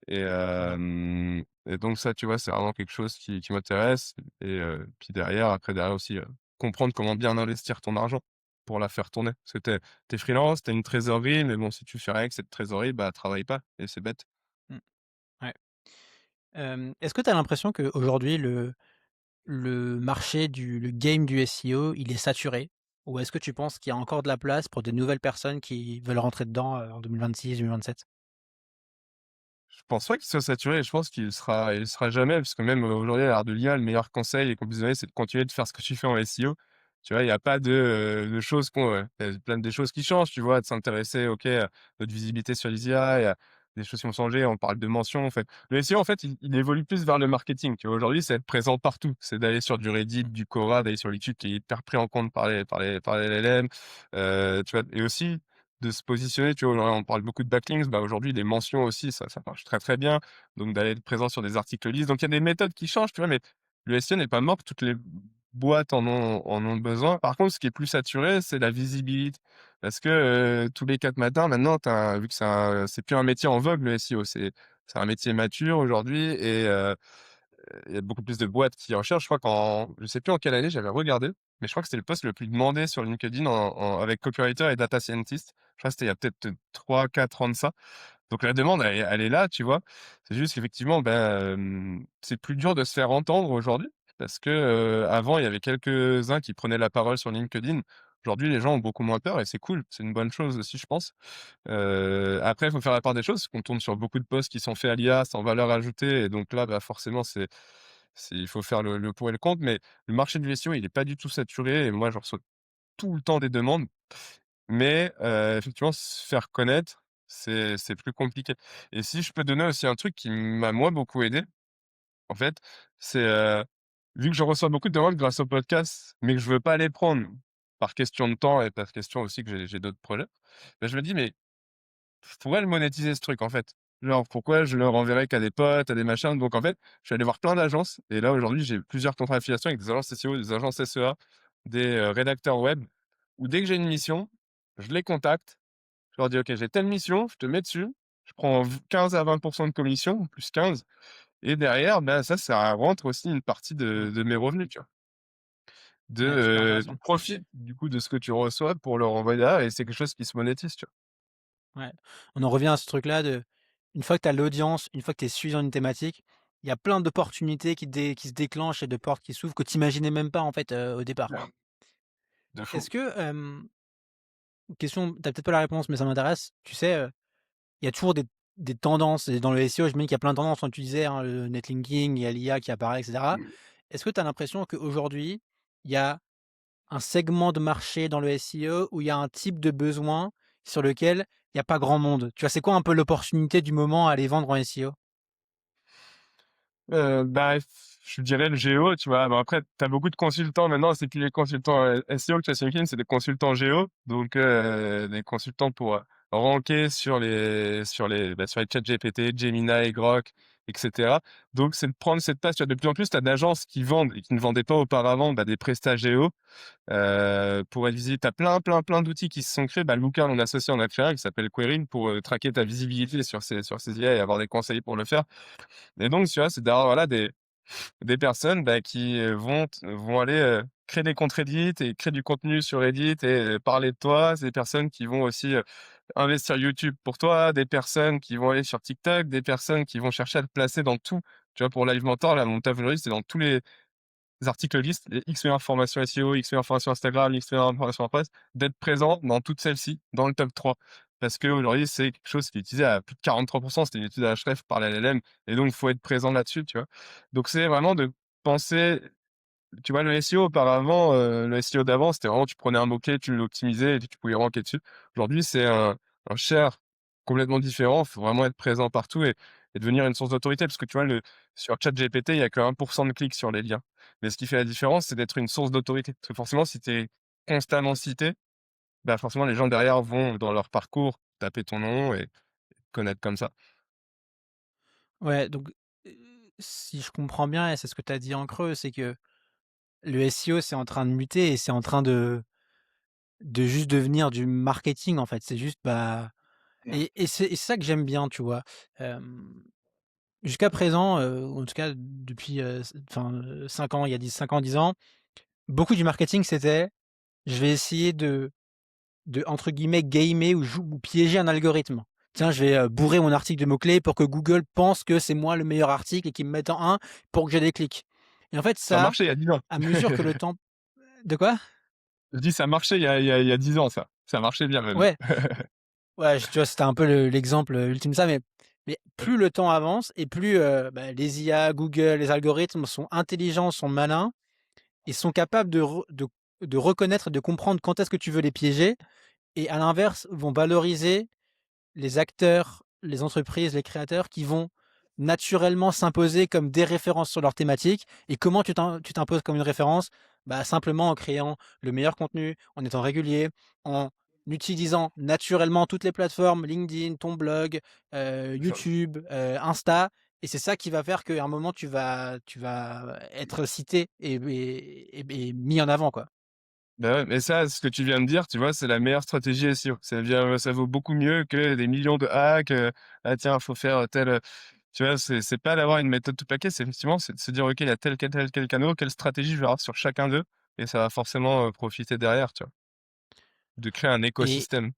et Trop bien. donc ça, tu vois, c'est vraiment quelque chose qui m'intéresse et puis derrière aussi, comprendre comment bien investir ton argent pour la faire tourner. Parce que tu es freelance, tu as une trésorerie, mais bon, si tu fais rien avec cette trésorerie, bah, travaille pas et c'est bête. Mmh. Ouais. Est-ce que tu as l'impression qu'aujourd'hui le marché le game du SEO, il est saturé? Ou est-ce que tu penses qu'il y a encore de la place pour des nouvelles personnes qui veulent rentrer dedans, en 2026-2027? Je pense pas qu'il soit saturé, je pense qu'il sera jamais, parce que même, aujourd'hui à l'ère de l'IA, le meilleur conseil qu'on puisse donner, c'est de continuer de faire ce que tu fais en SEO. Tu vois? Il y a pas de choses il y a plein de choses qui changent, tu vois? De s'intéresser, OK, à notre visibilité sur les IA, il y a des choses qui ont changé, on parle de mentions, en fait. Le SEO, en fait, il évolue plus vers le marketing, tu vois? Aujourd'hui, c'est être présent partout. C'est d'aller sur du Reddit, Mmh. du Quora, d'aller sur YouTube qui est hyper pris en compte par les LLM, tu vois? Et aussi de se positionner, tu vois? On parle beaucoup de backlinks, bah, aujourd'hui les mentions aussi ça marche très, très bien, donc d'aller être présent sur des articles lisses, donc il y a des méthodes qui changent, tu vois? Mais le SEO n'est pas mort, toutes les boîtes en ont besoin. Par contre, ce qui est plus saturé, c'est la visibilité parce que, tous les 4 matins maintenant, vu que c'est plus un métier en vogue le SEO, c'est un métier mature aujourd'hui et il y a beaucoup plus de boîtes qui recherchent. Je crois je sais plus en quelle année j'avais regardé, mais je crois que c'était le poste le plus demandé sur LinkedIn avec copywriter et data scientist. Je crois que c'était il y a peut-être 3-4 ans de ça. Donc la demande, elle est là, tu vois? C'est juste qu'effectivement, ben, c'est plus dur de se faire entendre aujourd'hui parce que, avant, il y avait quelques-uns qui prenaient la parole sur LinkedIn. Aujourd'hui, les gens ont beaucoup moins peur et c'est cool. C'est une bonne chose aussi, je pense. Après, il faut faire la part des choses, parce qu'on tourne sur beaucoup de posts qui sont faits à l'IA, sans valeur ajoutée et donc là, bah, forcément, il faut faire le pour et le contre, mais le marché du SEO, il est pas du tout saturé et moi, je reçois tout le temps des demandes, mais effectivement, se faire connaître, c'est plus compliqué et si je peux donner aussi un truc qui m'a, moi, beaucoup aidé, en fait, c'est, vu que je reçois beaucoup de demandes grâce au podcast, mais que je veux pas les prendre par question de temps et par question aussi que j'ai d'autres projets, bah, je me dis: «Mais je pourrais le monétiser ce truc, en fait. Genre, pourquoi je le renverrais qu'à des potes, à des machins?» Donc en fait, je suis allé voir plein d'agences et là, aujourd'hui, j'ai plusieurs contrats d'affiliation avec des agences SEO, des agences SEA, des, rédacteurs web où dès que j'ai une mission, je les contacte. Je leur dis: «OK, j'ai telle mission, je te mets dessus, je prends 15 à 20 de commission, plus 15 et derrière, bah, ça rentre aussi une partie Mmh. de mes revenus», tu vois? Ouais, super Tu intéressant. profites du coup de ce que tu reçois pour le renvoyer derrière et c'est quelque chose qui se monétise, tu vois? Ouais. On en revient à ce truc-là une fois que tu as l'audience, une fois que tu es suivi dans une thématique, il y a plein d'opportunités qui se déclenchent et de portes qui s'ouvrent que tu imaginais même pas en fait, au départ, quoi. Ouais. De fou. Est-ce que, question, tu as peut-être pas la réponse, mais ça m'intéresse. Tu sais, il y a toujours des tendances et dans le SEO, j'imagine qu'il y a plein de tendances, comme tu disais, hein, le netlinking, il y a l'IA qui apparaît et cetera. Mmh. Est-ce que tu as l'impression qu'aujourd'hui, il y a un segment de marché dans le SEO où il y a un type de besoin sur lequel il y a pas grand monde? Tu vois, c'est quoi un peu l'opportunité du moment à aller vendre en SEO? Bah, je dirais le géo, tu vois? Bon après, tu as beaucoup de consultants maintenant, c'est plus les consultants, SEO que tu as sur LinkedIn, c'est des consultants géo, donc des consultants pour, ranker sur les ChatGPT, Gemini, Grok et cetera. Donc c'est de prendre cette place, tu vois? De plus en plus, tu as d'agences qui vendent et qui ne vendaient pas auparavant, bah, des prestats géo, pour être visible. Tu as plein, plein, plein d'outils qui se sont créés. Bah, Looker, mon associé en a créé un qui s'appelle Query pour, traquer ta visibilité sur ces IA et avoir des conseils pour le faire. Et donc, tu vois, c'est d'avoir, voilà, des personnes, bah, qui, vont aller, créer des comptes Reddit et créer du contenu sur Reddit et parler de toi. C'est des personnes qui vont aussi, investir YouTube pour toi, des personnes qui vont aller sur TikTok, des personnes qui vont chercher à te placer dans tout. Tu vois, pour Live Mentor, là, mon taf aujourd'hui, c'est dans tous les articles listes, les X meilleures formations SEO, X meilleures formations Instagram, X meilleures formations presse, d'être présent dans toutes celles-ci, dans le top 3. Parce qu'aujourd'hui, c'est quelque chose qui est utilisé à plus de 43%. C'était une étude à Ahrefs par la LLM et donc il faut être présent là-dessus, tu vois? Donc c'est vraiment de penser, tu vois, le SEO auparavant, le SEO d'avant, c'était vraiment tu prenais un mot-clé, tu l'optimisais et puis tu pouvais ranker dessus. Aujourd'hui, c'est un share complètement différent. Il faut vraiment être présent partout et devenir une source d'autorité parce que tu vois, sur ChatGPT, il y a que 1 de clics sur les liens. Mais ce qui fait la différence, c'est d'être une source d'autorité. Parce que forcément, si tu es constamment cité, bah, forcément, les gens derrière vont, dans leur parcours, taper ton nom et connaître comme ça. Ouais, donc, heu, si je comprends bien et c'est ce que tu as dit en creux, c'est que le SEO, c'est en train de muter et c'est en train de juste devenir du marketing, en fait. C'est juste, bah et c'est ça que j'aime bien, tu vois? Jusqu'à présent, ou en tout cas depuis, 5 ans, il y a 5 ans, 10 ans, beaucoup du marketing, c'était: «Je vais essayer de entre guillemets «gamer» ou piéger un algorithme. Tiens, je vais, bourrer mon article de mots-clés pour que Google pense que c'est moi le meilleur article et qu'il me mette en 1 pour que j'ai des clics» et en fait Ça a ça, marché il y a 10 ans. à mesure que le temps de quoi? Je dis ça a marché il y a 10 ans ça. Ça marchait bien même. Ouais, ouais, tu vois, c'était un peu l'exemple, ultime de ça, mais plus le temps avance et plus, bah, les IA, Google, les algorithmes sont intelligents, sont malins et sont capables de reconnaître et de comprendre quand est-ce que tu veux les piéger et à l'inverse, vont valoriser les acteurs, les entreprises, les créateurs qui vont naturellement s'imposer comme des références sur leur thématique. Et comment tu t'imposes comme une référence? Bah, simplement en créant le meilleur contenu, en étant régulier, en utilisant naturellement toutes les plateformes, LinkedIn, ton blog, YouTube, Insta. Et c'est ça qui va faire qu'à un moment, tu vas être cité et mis en avant, quoi. Bah, ouais, mais ça, ce que tu viens de dire, tu vois, c'est la meilleure stratégie SEO. Ça vaut beaucoup mieux que des millions de hacks, «Ah tiens, faut faire tel», tu vois? C'est pas d'avoir une méthode tout plaquée, c'est effectivement, c'est de se dire: «OK, il y a tel canal, quelle stratégie je vais avoir sur chacun d'eux?» et ça va forcément, profiter derrière, tu vois? De créer un Et écosystème.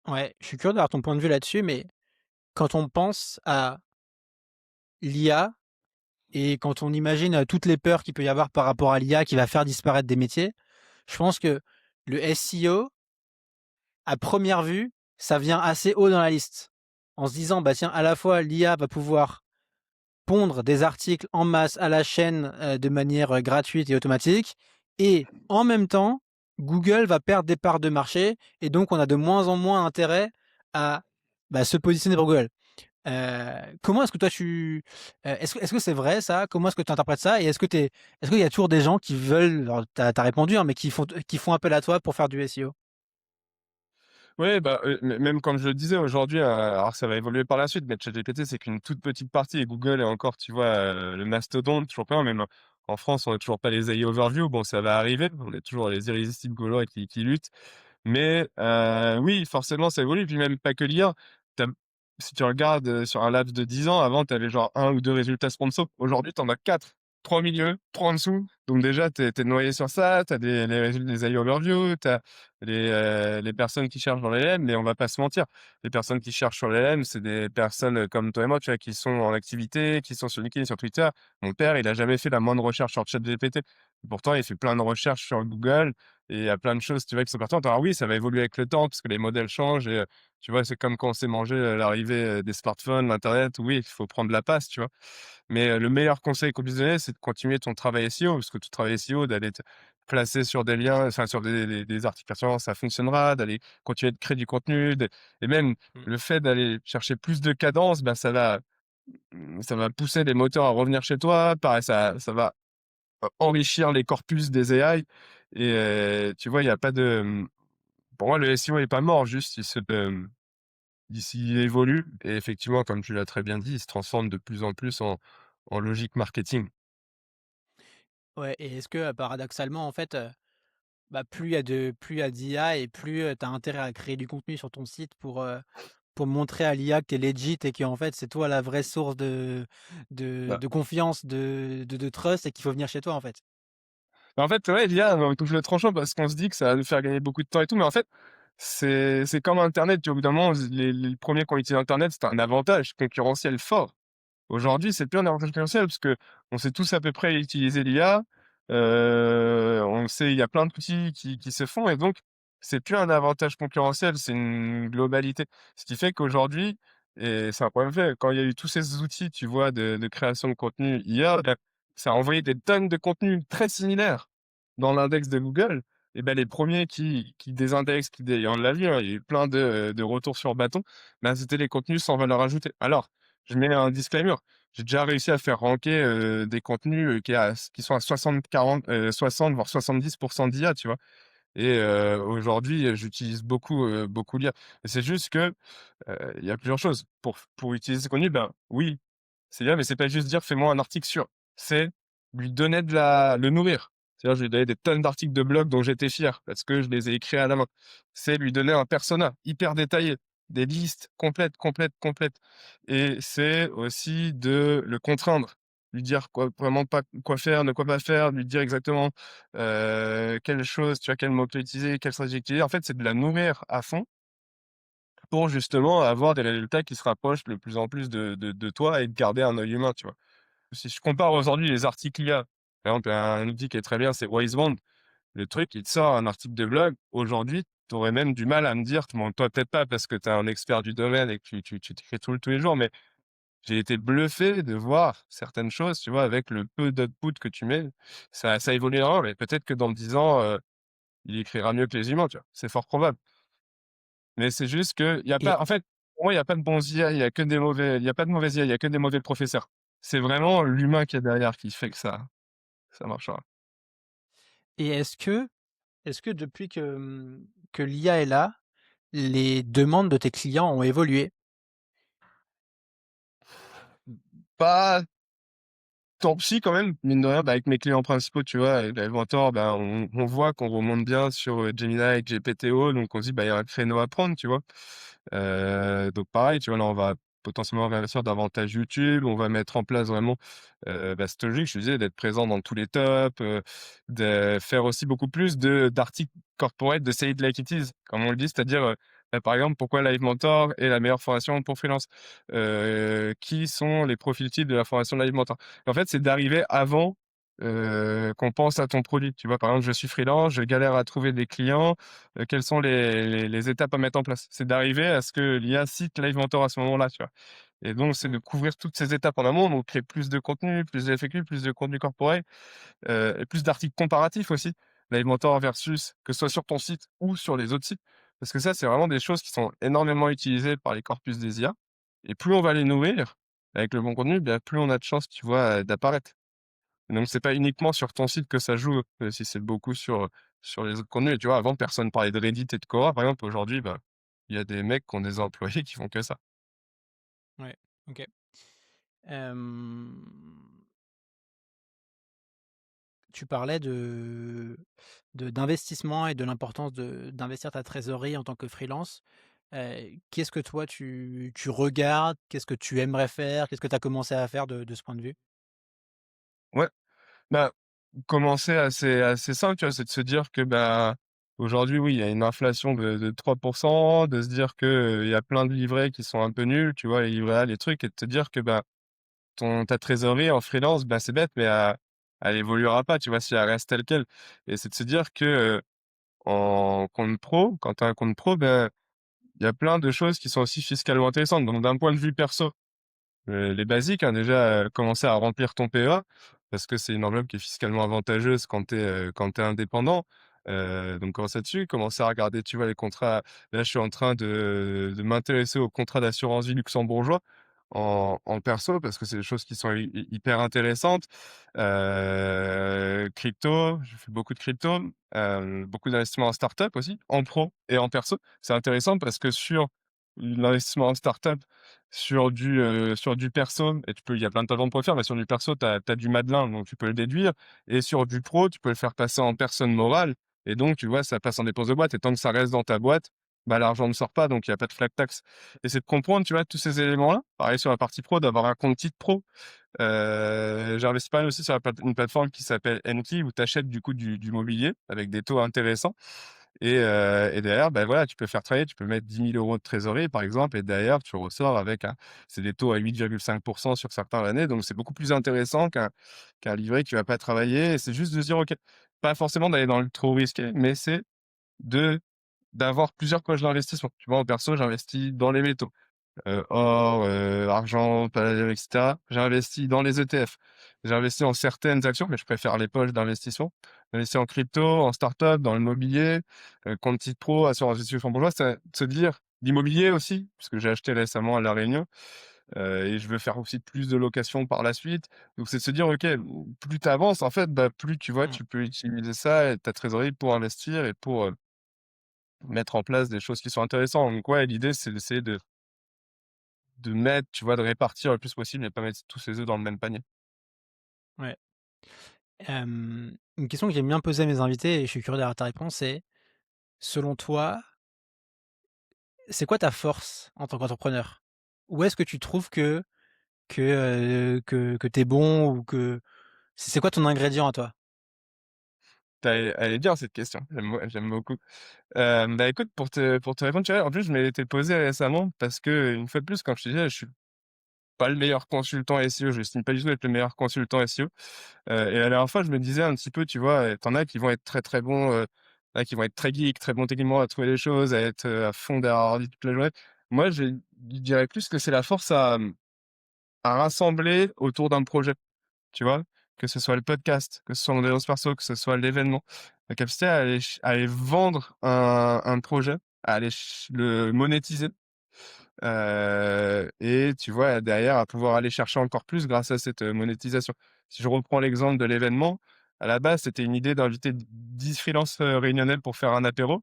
ouais, je suis curieux d'avoir ton point de vue là-dessus, mais quand on pense à l'IA et quand on imagine, toutes les peurs qu'il peut y avoir par rapport à l'IA qui va faire disparaître des métiers, je pense que le SEO, à première vue, ça vient assez haut dans la liste. En se disant: «Bah, tiens, à la fois l'IA va pouvoir pondre des articles en masse à la chaîne, de manière, gratuite et automatique et en même temps, Google va perdre des parts de marché et donc on a de moins en moins intérêt à, bah, se positionner pour Google». Comment est-ce que toi est-ce que c'est vrai ça? Comment est-ce que tu interprètes ça? Et est-ce qu'il y a toujours des gens qui veulent alors tu as répondu, hein, mais qui font appel à toi pour faire du SEO? Ouais, bah, même comme je le disais aujourd'hui, alors ça va évoluer par la suite, mais ChatGPT, c'est qu'une toute petite partie et Google est encore, tu vois, le mastodonte, toujours pas, même en France, on n'a toujours pas les AI overview. Bon, ça va arriver, on est toujours les irrésistibles gaulois qui luttent. Mais oui, forcément, ça évolue. Puis même pas que l'IA. Tu Si tu regardes, sur un laps de 10 ans, avant, tu avais genre un ou 2 résultats sponsors. Aujourd'hui, tu en as 4, 3 au milieu, 3 en dessous. Donc déjà, tu es noyé sur ça. Tu as les résultats des AI overview, tu as les personnes qui cherchent dans les LLM, mais on va pas se mentir. Les personnes qui cherchent sur les LLM, c'est des personnes, comme toi et moi, tu vois, qui sont en activité, qui sont sur LinkedIn, sur Twitter. Mon père, il a jamais fait la moindre recherche sur ChatGPT. Pourtant, il fait plein de recherches sur Google et il y a plein de choses, tu vois, qui sont partantes. Alors oui, ça va évoluer avec le temps parce que les modèles changent et tu vois, c'est comme quand on s'est mangé, l'arrivée, des smartphones, l'internet. Oui, il faut prendre la passe, tu vois? Mais le meilleur conseil qu'on puisse donner, c'est de continuer ton travail SEO parce que tout travail SEO, d'aller te placer sur des liens, enfin sur des articles pertinents, ça fonctionnera, d'aller continuer de créer du contenu, et même Mmh. le fait d'aller chercher plus de cadence, bah, ça va pousser les moteurs à revenir chez toi. Pareil, ça va enrichir les corpus des AI et tu vois, il y a pas de, pour moi, le SEO est pas mort, juste il s'y évolue et effectivement, comme tu l'as très bien dit, il se transforme de plus en plus en logique marketing. Ouais et est-ce que, paradoxalement, en fait, bah, plus il y a d'IA et plus, tu as intérêt à créer du contenu sur ton site pour montrer à l'IA que tu es legit et qu'en fait, c'est toi la vraie source de Bah de confiance, de trust et qu'il faut venir chez toi, en fait? en fait, ouais, l'IA, on touche le tranchant parce qu'on se dit que ça va nous faire gagner beaucoup de temps et tout, mais en fait, c'est comme internet, tu vois? Au bout d'un moment, les premiers qui ont utilisé internet, c'était un avantage concurrentiel fort. Aujourd'hui, c'est plus un avantage concurrentiel parce qu'on sait tous à peu près utiliser l'IA, on sait il y a plein d'outils qui se font et donc c'est plus un avantage concurrentiel, c'est une globalité. Ce qui fait qu'aujourd'hui et c'est un problème fait, quand il y a eu tous ces outils, tu vois, de création de contenu IA, bah, ça a envoyé des tonnes de contenus très similaires dans l'index de Google et ben les premiers qui désindexent, et on l'a vu, hein, il y a eu plein de retours sur bâton, bah, c'était les contenus sans valeur ajoutée. Alors, je mets un disclaimer, j'ai déjà réussi à faire ranker, des contenus, qui sont à 60-40, 60 voire 70 d'IA, tu vois? Et aujourd'hui, j'utilise beaucoup l'IA. Et c'est juste que, il y a plusieurs choses. Pour utiliser ce contenu, ben, oui, c'est bien, mais c'est pas juste dire: «Fais-moi un article sur». C'est lui donner le nourrir. C'est-à-dire, je lui ai donné des tonnes d'articles de blog dont j'étais fier parce que je les ai écrits à la main. C'est lui donner un persona hyper détaillé, des listes complètes, complètes, complètes et c'est aussi de le contraindre, lui dire quoi vraiment pas quoi faire, ne quoi pas faire, lui dire exactement, quelles choses, tu vois, quels mots-clés utiliser, quelle stratégie utiliser. En fait, c'est de la nourrir à fond pour justement avoir des résultats qui se rapprochent de plus en plus de toi et de garder un œil humain, tu vois? Si je compare aujourd'hui les articles IA, par exemple, un outil qui est très bien, c'est Wisebond. Le truc, il te sort un article de blog. Aujourd'hui, tu aurais même du mal à me dire, bon, toi peut-être pas parce que tu es un expert du domaine et que tu t'écris tous les jours, mais j'ai été bluffé de voir certaines choses, tu vois, avec le peu d'output que tu mets. Ça évoluera, mais peut-être que dans 10 ans, il écrira mieux que les humains, tu vois? C'est fort probable. Mais c'est juste qu'il y a Et, pas en fait, pour moi, il y a pas de bons IA, il y a que des mauvais il y a pas de mauvais IA, il y a que des mauvais professeurs. C'est vraiment l'humain qui est derrière qui fait que ça marchera. et est-ce que depuis que, que l'IA est là, les demandes de tes clients ont évolué? Pas tant pis quand même, mine de rien, bah, avec mes clients principaux, tu vois, avec Elementor, ben, on voit qu'on remonte bien sur, Gemini et GPTO, donc on se dit: «Bah, il y a un créneau à prendre», tu vois? Donc pareil, tu vois, là, on va potentiellement réinvestir davantage YouTube. On va mettre en place vraiment, bah, cette logique, je te disais, d'être présent dans tous les tops, de faire aussi beaucoup plus d'articles corporate, de say it like it is, comme on le dit. C'est-à-dire, bah, par exemple, pourquoi Live Mentor est la meilleure formation pour freelance? Qui sont les profils types de la formation Live Mentor? En fait, c'est d'arriver avant, qu'on pense à ton produit. Tu vois, par exemple, je suis freelance, je galère à trouver des clients, quelles sont les étapes à mettre en place? C'est d'arriver à ce que l'IA cite Live Mentor à ce moment-là, tu vois? Et donc c'est de Mmh. couvrir toutes ces étapes en amont, donc créer plus de contenu, plus de FAQ, plus de contenu corporate, et plus d'articles comparatifs aussi. Live Mentor versus que ce soit sur ton site ou sur les autres sites. Parce que ça, c'est vraiment des choses qui sont énormément utilisées par les corpus des IA et plus on va les nourrir avec le bon contenu, bien plus on a de chances, tu vois, d'apparaître. Donc c'est pas uniquement sur ton site que ça joue, si c'est beaucoup sur les autres contenus et tu vois, avant personne parlait de Reddit et de Quora par exemple, aujourd'hui, bah, il y a des mecs qui ont des employés qui font que ça. Ouais, OK. Hem, Tu parlais d'investissement et de l'importance d'investir ta trésorerie en tant que freelance. Qu'est-ce que toi tu regardes? Qu'est-ce que tu aimerais faire? Qu'est-ce que tu as commencé à faire de ce point de vue? Ouais, bah, commencer assez simple, tu vois? C'est de se dire que, bah, aujourd'hui, oui, il y a une inflation de 3 de se dire que, il y a plein de livrets qui sont un peu nuls, tu vois? Les livrets A, les trucs et de te dire que, bah, ta trésorerie en freelance, bah, c'est bête, mais elle évoluera pas, tu vois? Si elle reste telle quelle et c'est de se dire que, en compte pro, quand tu as un compte pro, ben, il y a plein de choses qui sont aussi fiscalement intéressantes. Donc d'un point de vue perso, les basiques, hein, déjà, commencer à remplir ton PEA parce que c'est une enveloppe qui est fiscalement avantageuse quand tu es indépendant. Donc commence là-dessus, commencer à regarder, tu vois, les contrats. Là, je suis en train de m'intéresser aux contrats d'assurance vie luxembourgeois en perso parce que c'est des choses qui sont hyper intéressantes. Crypto, je fais beaucoup de crypto, beaucoup d'investissements en start-up aussi, en pro et en perso. C'est intéressant parce que sur l'investissement en start-up, sur du perso et il y a plein de talents pour le faire, mais sur du perso, tu as du Madelin, donc tu peux le déduire et sur du pro, tu peux le faire passer en personne morale et donc tu vois, ça passe en dépense de boîte et tant que ça reste dans ta boîte, bah, l'argent ne sort pas, donc il y a pas de flat tax et c'est de comprendre, tu vois, tous ces éléments-là. Pareil sur la partie pro, d'avoir un compte titre pro. J'ai investi pas mal aussi sur une plateforme qui s'appelle Enki où tu achètes du coup du mobilier avec des taux intéressants Et derrière, ben voilà, tu peux faire travailler, tu peux mettre 10 000 € de trésorerie, par exemple, et derrière, tu ressors avec c'est des taux à 8,5% sur certains années, donc c'est beaucoup plus intéressant qu'un livret qui va pas travailler. Et c'est juste de se dire, OK, pas forcément d'aller dans le trop risqué, mais c'est de d'avoir plusieurs poches d'investissement. Tu vois, en perso, j'investis dans les métaux. Or, argent, palladium et cetera. J'ai investi dans les ETF. J'ai investi en certaines actions, mais je préfère les poches d'investissement. J'ai investi en crypto, en start-up, dans l'immobilier, compte titre pro, assurance vie luxembourgeoise. C'est de se dire l'immobilier aussi, parce que j'ai acheté récemment à La Réunion, et je veux faire aussi plus de locations par la suite. Donc c'est de se dire: «OK, plus tu avances, en fait, bah, plus tu vois, Mmh. tu peux utiliser ça et ta trésorerie pour investir et pour, mettre en place des choses qui sont intéressantes». Donc ouais, l'idée, c'est d'essayer de mettre, tu vois, de répartir le plus possible et pas mettre tous ses œufs dans le même panier. Ouais. Une question que j'aime bien poser à mes invités et je suis curieux d'avoir ta réponse, c'est selon toi, c'est quoi ta force en tant qu'entrepreneur? Où est-ce que tu trouves que tu es bon ou que c'est quoi ton ingrédient à toi? Elle est bien cette question, j'aime beaucoup. Bah, écoute, pour te répondre, tu vois, en plus, je me l'étais posée récemment parce que une fois de plus, comme je te disais, je suis pas le meilleur consultant SEO, je n'estime pas du tout être le meilleur consultant SEO. Et la dernière fois, je me disais un petit peu, tu vois, tu as qui vont être très, très bons, qui vont être très geeks, très bons techniquement à trouver les choses, à être, à fond derrière l'ordi toute la journée. Moi, je dirais plus que c'est la force à rassembler autour d'un projet. Tu vois? Que ce soit le podcast, que ce soit mon audience perso, que ce soit l'événement. La capacité à aller vendre un projet, à aller le monétiser, et tu vois, derrière, à pouvoir aller chercher encore plus grâce à cette, monétisation. Si je reprends l'exemple de l'événement, à la base, c'était une idée d'inviter 10 freelances, réunionnais pour faire un apéro.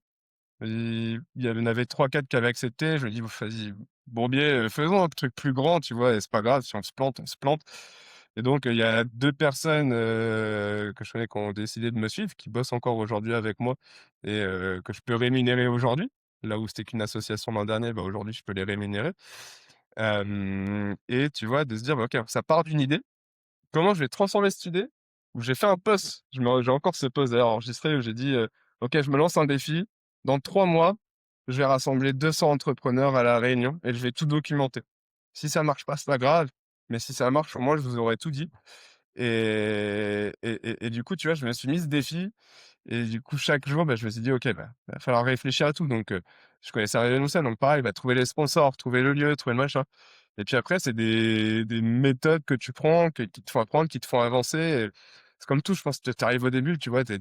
Il y en avait trois quatre qui avaient accepté. Je me dis: «Vas-y, Bourbier, faisons un truc plus grand», tu vois? Et c'est pas grave, si on se plante, on se plante. Et donc, il y a 2 personnes, que je connais qui ont décidé de me suivre, qui bossent encore aujourd'hui avec moi et que je peux rémunérer aujourd'hui. Là où c'était qu'une association l'an dernier, bah, aujourd'hui, je peux les rémunérer. Et tu vois, de se dire: «Bah, OK, ça part d'une idée. Comment je vais transformer cette idée?» Où j'ai fait un post, j'ai encore ce post d'ailleurs enregistré où j'ai dit, «OK, je me lance un défi. Dans 3 mois, je vais rassembler 200 entrepreneurs à La Réunion et je vais tout documenter. Si ça marche pas, c'est pas grave, mais si ça marche, au moins je vous aurai tout dit». Et du coup, tu vois, je me suis mis ce défi et du coup, chaque jour, bah, je me suis dit: «OK, bah, va falloir réfléchir à tout». Donc, je connaissais rien de ça, donc pareil, bah, trouver les sponsors, trouver le lieu, trouver le machin. Et puis après, c'est des méthodes que tu prends, qui te font apprendre, qui te font avancer. Et c'est comme tout, je pense que tu arrives au début, tu vois, tu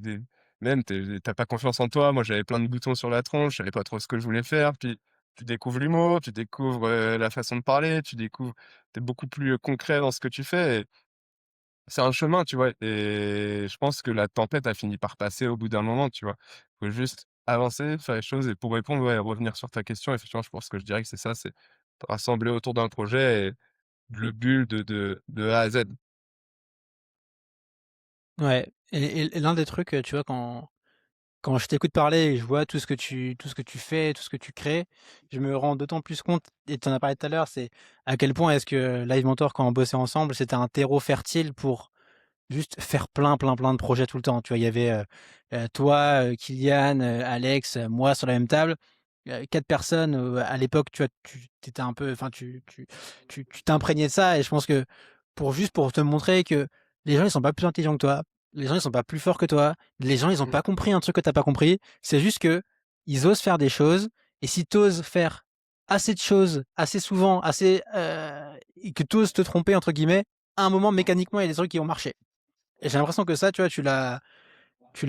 pas confiance en toi. Moi, j'avais plein de boutons sur la tronche, je savais pas trop ce que je voulais faire. Puis tu découvres l'humour, tu découvres, la façon de parler, tu découvres tu es beaucoup plus, concret dans ce que tu fais. Et c'est un chemin, tu vois? Et je pense que la tempête a fini par passer au bout d'un moment, tu vois? Faut juste avancer, faire les choses. Et pour répondre, ouais, revenir sur ta question, effectivement, je pense que je dirais que c'est ça, c'est rassembler autour d'un projet et le build de A à Z. Ouais et l'un des trucs, tu vois, quand je t'écoute parler et je vois tout ce que tu fais, tout ce que tu crées, je me rends d'autant plus compte et tu en as parlé tout à l'heure, c'est à quel point est-ce que Live Mentor, quand on bossait ensemble, c'était un terreau fertile pour juste faire plein, plein, plein de projets tout le temps. Tu vois, il y avait, toi, Kylian, Alex, moi sur la même table, 4 personnes, à l'époque, tu vois, tu étais un peu enfin tu t'imprégnais de ça et je pense que pour te montrer que les gens, ils sont pas plus intelligents que toi, les gens, ils sont pas plus forts que toi, les gens, ils ont Mmh. pas compris un truc que tu as pas compris. C'est juste qu'ils osent faire des choses et si tu oses faire assez de choses, assez souvent, assez, et que tu oses «te tromper» entre guillemets, à un moment, mécaniquement, il y a des trucs qui vont marcher. Et j'ai l'impression que ça, tu vois, tu l'as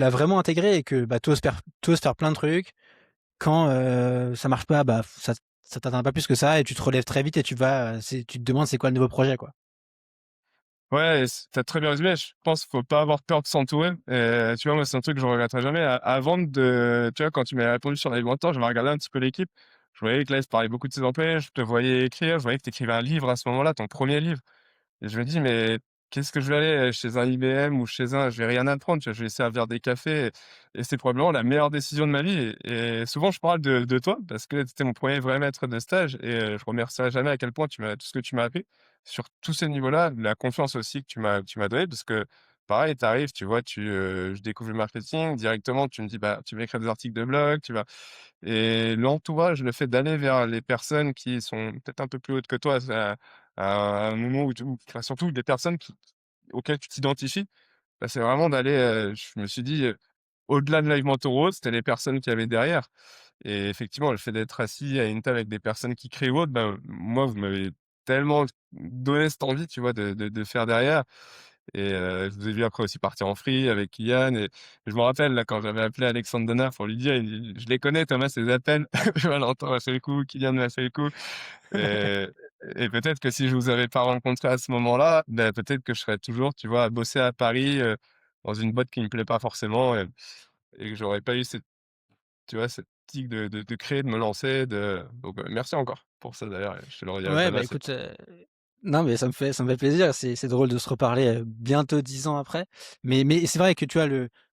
vraiment intégré et que bah, tu oses faire plein de trucs. Quand ça marche pas, bah, ça t'atteint pas plus que ça et tu te relèves très vite et tu te demandes c'est quoi le nouveau projet, quoi. Ouais, et tu très bien résumé. Je pense qu'il faut pas avoir peur de s'entourer. Tu vois, moi, c'est un truc que je regretterai jamais. Avant de tu vois, quand tu m'avais répondu sur l'alimentation, j'avais regardé un petit peu l'équipe. Je voyais que là, il se parlait beaucoup de ses employés, je te voyais écrire, je voyais que tu écrivais un livre à ce moment-là, ton premier livre. Et je me dis: «Mais qu'est-ce que je vais aller chez un IBM ou chez un je vais rien apprendre, tu vois? Je vais servir des cafés». Et c'est probablement la meilleure décision de ma vie. Et souvent je parle de toi parce que tu étais mon premier vrai maître de stage. Et je remercierai jamais à quel point tout ce que tu m'as appris sur tous ces niveaux-là, la confiance aussi que tu m'as donnée parce que pareil, tu arrives, tu vois, je découvre le marketing, directement, tu me dis: «Bah, tu vas écrire des articles de blog, tu vas» et l'entourage, le fait d'aller vers les personnes qui sont peut-être un peu plus hautes que toi, à un moment où enfin, surtout des personnes auxquelles tu t'identifies, bah, c'est vraiment d'aller, je me suis dit, au-delà de Live Mentor, c'était les personnes qu'il y avait derrière et effectivement, le fait d'être assis à une table avec des personnes qui créent ou autre, ben, moi, vous m'avez tellement donné cette envie, tu vois, de faire derrière et je vous ai vu après aussi partir en free avec Kylian et je me rappelle là, quand j'avais appelé Alexandre Donner pour lui dire, il dit: «Je les connais Thomas, ces appels. Valentin m'a fait le coup, Kylian m'a fait le coup» et et peut-être que si je vous avais pas rencontré à ce moment-là, bah, peut-être que je serais toujours, tu vois, à bosser à Paris, dans une boîte qui me plaît pas forcément et que j'aurais pas eu cette, tu vois, cette tic de créer, de me lancer, donc merci encore pour ça d'ailleurs, je te le redirai Ouais, jamais bah, assez. écoute, non, mais ça me fait plaisir. C'est drôle de se reparler, bientôt 10 ans après. Mais c'est vrai que tu as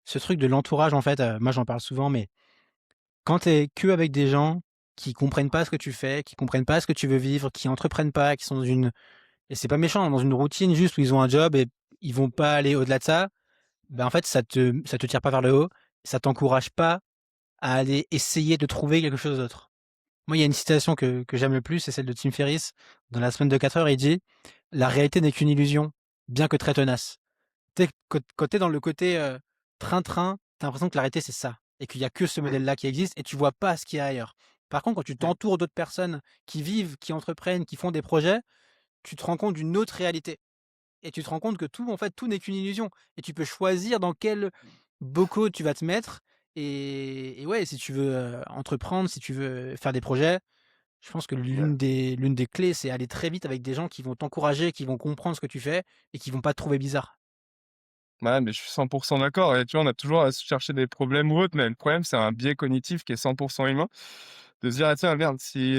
ce truc de l'entourage, en fait, moi, j'en parle souvent, mais quand tu es qu'avec des gens qui comprennent pas ce que tu fais, qui comprennent pas ce que tu veux vivre, qui entreprennent pas, qui sont dans une et c'est pas méchant, dans une routine juste où ils ont un job et ils vont pas aller au-delà de ça, bah, en fait, ça te tire pas vers le haut, ça t'encourage pas à aller essayer de trouver quelque chose d'autre. Moi, il y a une citation que j'aime le plus, c'est celle de Tim Ferriss. Dans La semaine de 4 heures, il dit: «La réalité n'est qu'une illusion, bien que très tenace». Tu sais, quand tu es dans le côté, train-train, tu as l'impression que la réalité, c'est ça et qu'il y a que ce modèle-là qui existe et tu vois pas ce qu'il y a ailleurs. Par contre, quand tu t'entoures d'autres personnes qui vivent, qui entreprennent, qui font des projets, tu te rends compte d'une autre réalité et tu te rends compte que tout, en fait, tout n'est qu'une illusion et tu peux choisir dans quel bocaux tu vas te mettre et ouais, si tu veux, entreprendre, si tu veux faire des projets, je pense que l'une des clés, c'est aller très vite avec des gens qui vont t'encourager, qui vont comprendre ce que tu fais et qui vont pas te trouver bizarre. Ouais, mais je suis 100 d'accord et tu vois, on a toujours à se chercher des problèmes ou autre, mais le problème, c'est un biais cognitif qui est 100 humain. De se dire: «Ah tiens, merde, si,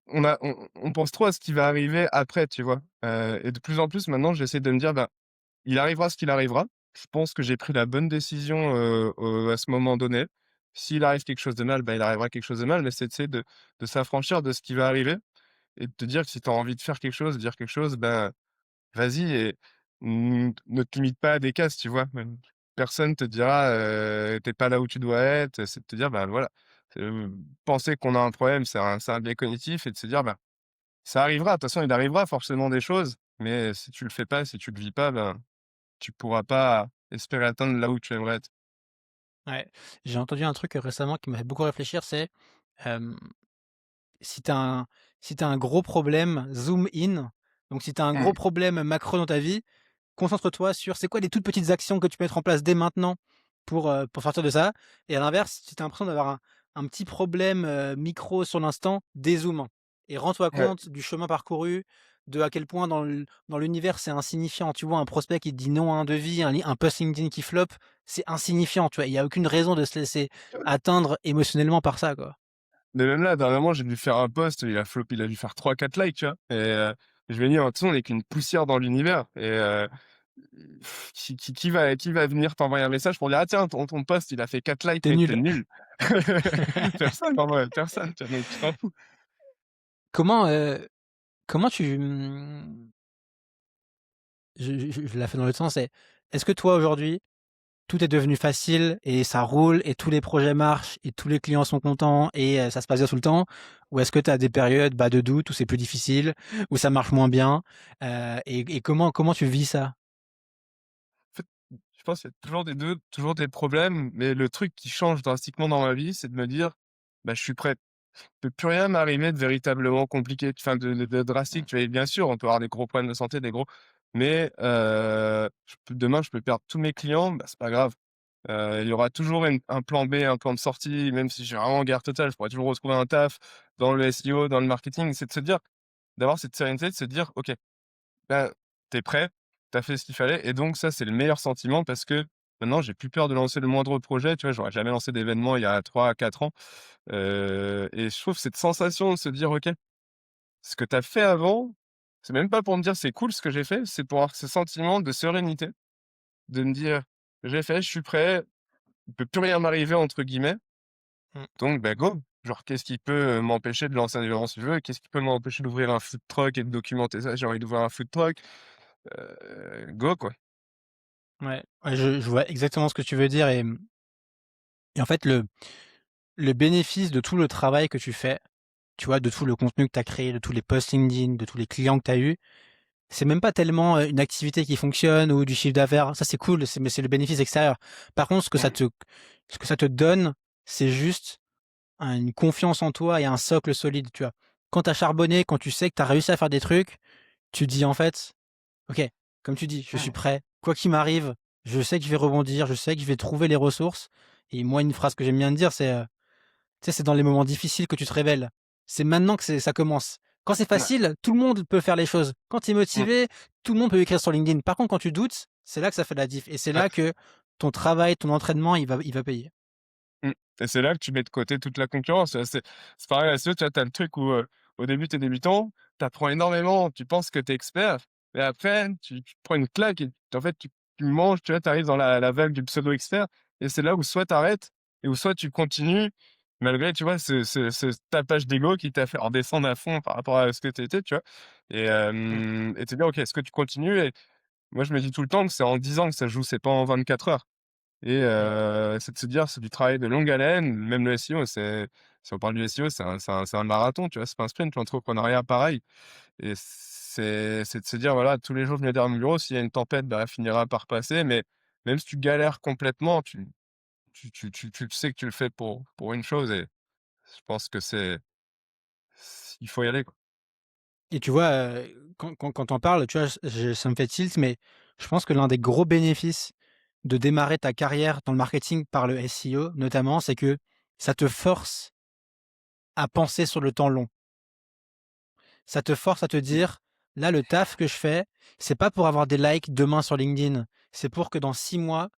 on pense trop à ce qui va arriver après», tu vois? Et de plus en plus maintenant, j'essaie de me dire: «Bah, il arrivera ce qu'il arrivera». Je pense que j'ai pris la bonne décision, à ce moment donné. S'il arrive quelque chose de mal, bah, il arrivera quelque chose de mal, mais c'est, tu sais, de s'affranchir de ce qui va arriver et de te dire que si tu as envie de faire quelque chose, dire quelque chose, ben, vas-y et ne te limite pas à des cases, tu vois? Même personne te dira, «Tu pas là où tu dois être», c'est de te dire: «Bah, voilà». Penser qu'on a un problème, c'est un biais cognitif et de se dire: «Bah, ça arrivera, de toute façon, il arrivera forcément des choses, mais si tu le fais pas, si tu le vis pas, ben, tu pourras pas espérer atteindre là où tu aimerais être». Ouais. J'ai entendu un truc, récemment qui m'a fait beaucoup réfléchir, c'est, hem, si tu as un si tu un gros problème, zoom in. Donc si tu as un gros Mmh. problème macro dans ta vie, concentre-toi sur c'est quoi les toutes petites actions que tu peux mettre en place dès maintenant pour sortir de ça et à l'inverse, si tu as l'impression d'avoir un petit problème, micro sur l'instant, dézoome et rends-toi Ouais. compte du chemin parcouru, de à quel point dans l'univers c'est insignifiant. Tu vois un prospect qui te dit non à un devis, un post LinkedIn qui flop, c'est insignifiant, tu vois? Il y a aucune raison de se laisser atteindre émotionnellement par ça, quoi. Mais même là, dernièrement, j'ai dû faire un post, il a dû faire 3 4 likes, tu vois? Et je me dis: «De toute façon, on est qu'une poussière dans l'univers» et qui va venir t'envoyer un message pour dire: «Ah tiens, ton post, il a fait 4 likes, Tu mec, tu nul. nul». Personne en vrai, personne, tu vois? Donc tu t'en fous. Comment, comment tu, je la fais dans l'autre sens, c'est est-ce que toi aujourd'hui, tout est devenu facile et ça roule et tous les projets marchent et tous les clients sont contents et ça se passe bien tout le temps? Ou est-ce que tu as des périodes, bah, de doute où c'est plus difficile, où ça marche moins bien? Et comment tu vis ça? En fait, je pense qu'il y a toujours des 2, toujours des problèmes, mais le truc qui change drastiquement dans ma vie, c'est de me dire: «Bah, je suis prêt». Il peut plus rien m'arriver de véritablement compliqué, enfin de drastique, tu vois? Et bien sûr, on peut avoir des gros problèmes de santé, des gros mais demain, je peux perdre tous mes clients, bah, c'est pas grave. Il y aura toujours un plan B, un plan de sortie, même si j'ai vraiment guerre totale, je pourrais toujours retrouver un taf dans le SEO, dans le marketing. C'est de se dire d'avoir cette sérénité, de se dire: «OK, bah, tu es prêt, tu as fait ce qu'il fallait» et donc ça, c'est le meilleur sentiment parce que maintenant, j'ai plus peur de lancer le moindre projet, tu vois? J'aurais jamais lancé d'événement il y a 3 4 ans, et je trouve cette sensation de se dire: «OK, ce que tu as fait avant, c'est même pas pour me dire: "C'est cool ce que j'ai fait", c'est pour avoir ce sentiment de sérénité, de me dire: «J'ai fait, je suis prêt, il peut plus rien m'arriver» entre guillemets, Mmh. donc bah, go! Genre qu'est-ce qui peut, m'empêcher de lancer un événement si je veux? Qu'est-ce qui peut m'empêcher d'ouvrir un food truck et de documenter ça? J'ai envie d'ouvrir un food truck, go quoi. Ouais, ouais, je vois exactement ce que tu veux dire et en fait, le bénéfice de tout le travail que tu fais, tu vois, de tout le contenu que tu as créé, de tous les posts LinkedIn, de tous les clients que tu as eus, c'est même pas tellement, une activité qui fonctionne ou du chiffre d'affaires. Ça, c'est cool, mais c'est le bénéfice extérieur. Par contre, Mmh. ce que ça te donne, c'est juste une confiance en toi et un socle solide, tu vois? Quand tu as charbonné, quand tu sais que tu as réussi à faire des trucs, tu dis, en fait: «OK, comme tu dis, je suis Mmh. prêt. Quoi qu'il m'arrive, je sais que je vais rebondir, je sais que je vais trouver les ressources» et moi, une phrase que j'aime bien dire, c'est, tu sais, c'est dans les moments difficiles que tu te révèles. C'est maintenant que ça commence. Quand c'est Ouais. facile, tout le monde peut faire les choses. Quand tu es Mmh. motivé, tout le monde peut écrire sur LinkedIn. Par contre, quand tu doutes, c'est là que ça fait la diff et c'est Ouais. là que ton travail, ton entraînement, il va payer. Mmh. Et c'est là que tu mets de côté toute la concurrence. C'est pareil à SEO, tu vois, tu as le truc où, au début, tu es débutant, tu apprends énormément, tu penses que tu es expert et après tu te prends une claque et en fait, tu manges, tu vois, tu arrives dans la vague du pseudo-expert et c'est là où soit tu arrêtes et où soit tu continues malgré, tu vois, ce tapage d'ego qui t'a fait redescendre à fond par rapport à ce que tu étais, tu vois? Mmh. Et te dire: «OK, est-ce que tu continues?» Et moi, je me dis tout le temps que c'est en 10 ans que ça se joue, c'est pas en 24 heures. Et Ouais. c'est de se dire: «C'est du travail de longue haleine». Même le SEO, si on parle du SEO, c'est un marathon, tu vois? C'est pas un sprint. L'entrepreneuriat, pareil. Et c'est de se dire: «Voilà, tous les jours, je me mets derrière mon bureau, s'il y a une tempête, bah, elle finira par passer». Mais même si tu galères complètement, tu sais que tu le fais pour une chose. Et je pense que il faut y aller, quoi. Et tu vois, quand tu en parles, tu vois, ça me fait tilt, mais je pense que l'un des gros bénéfices de démarrer ta carrière dans le marketing par le SEO notamment, c'est que ça te force à penser sur le temps long. Ça te force à te Mmh. dire: «Là, le taf que je fais, c'est pas pour avoir des likes demain sur LinkedIn. C'est pour que dans 6 mois,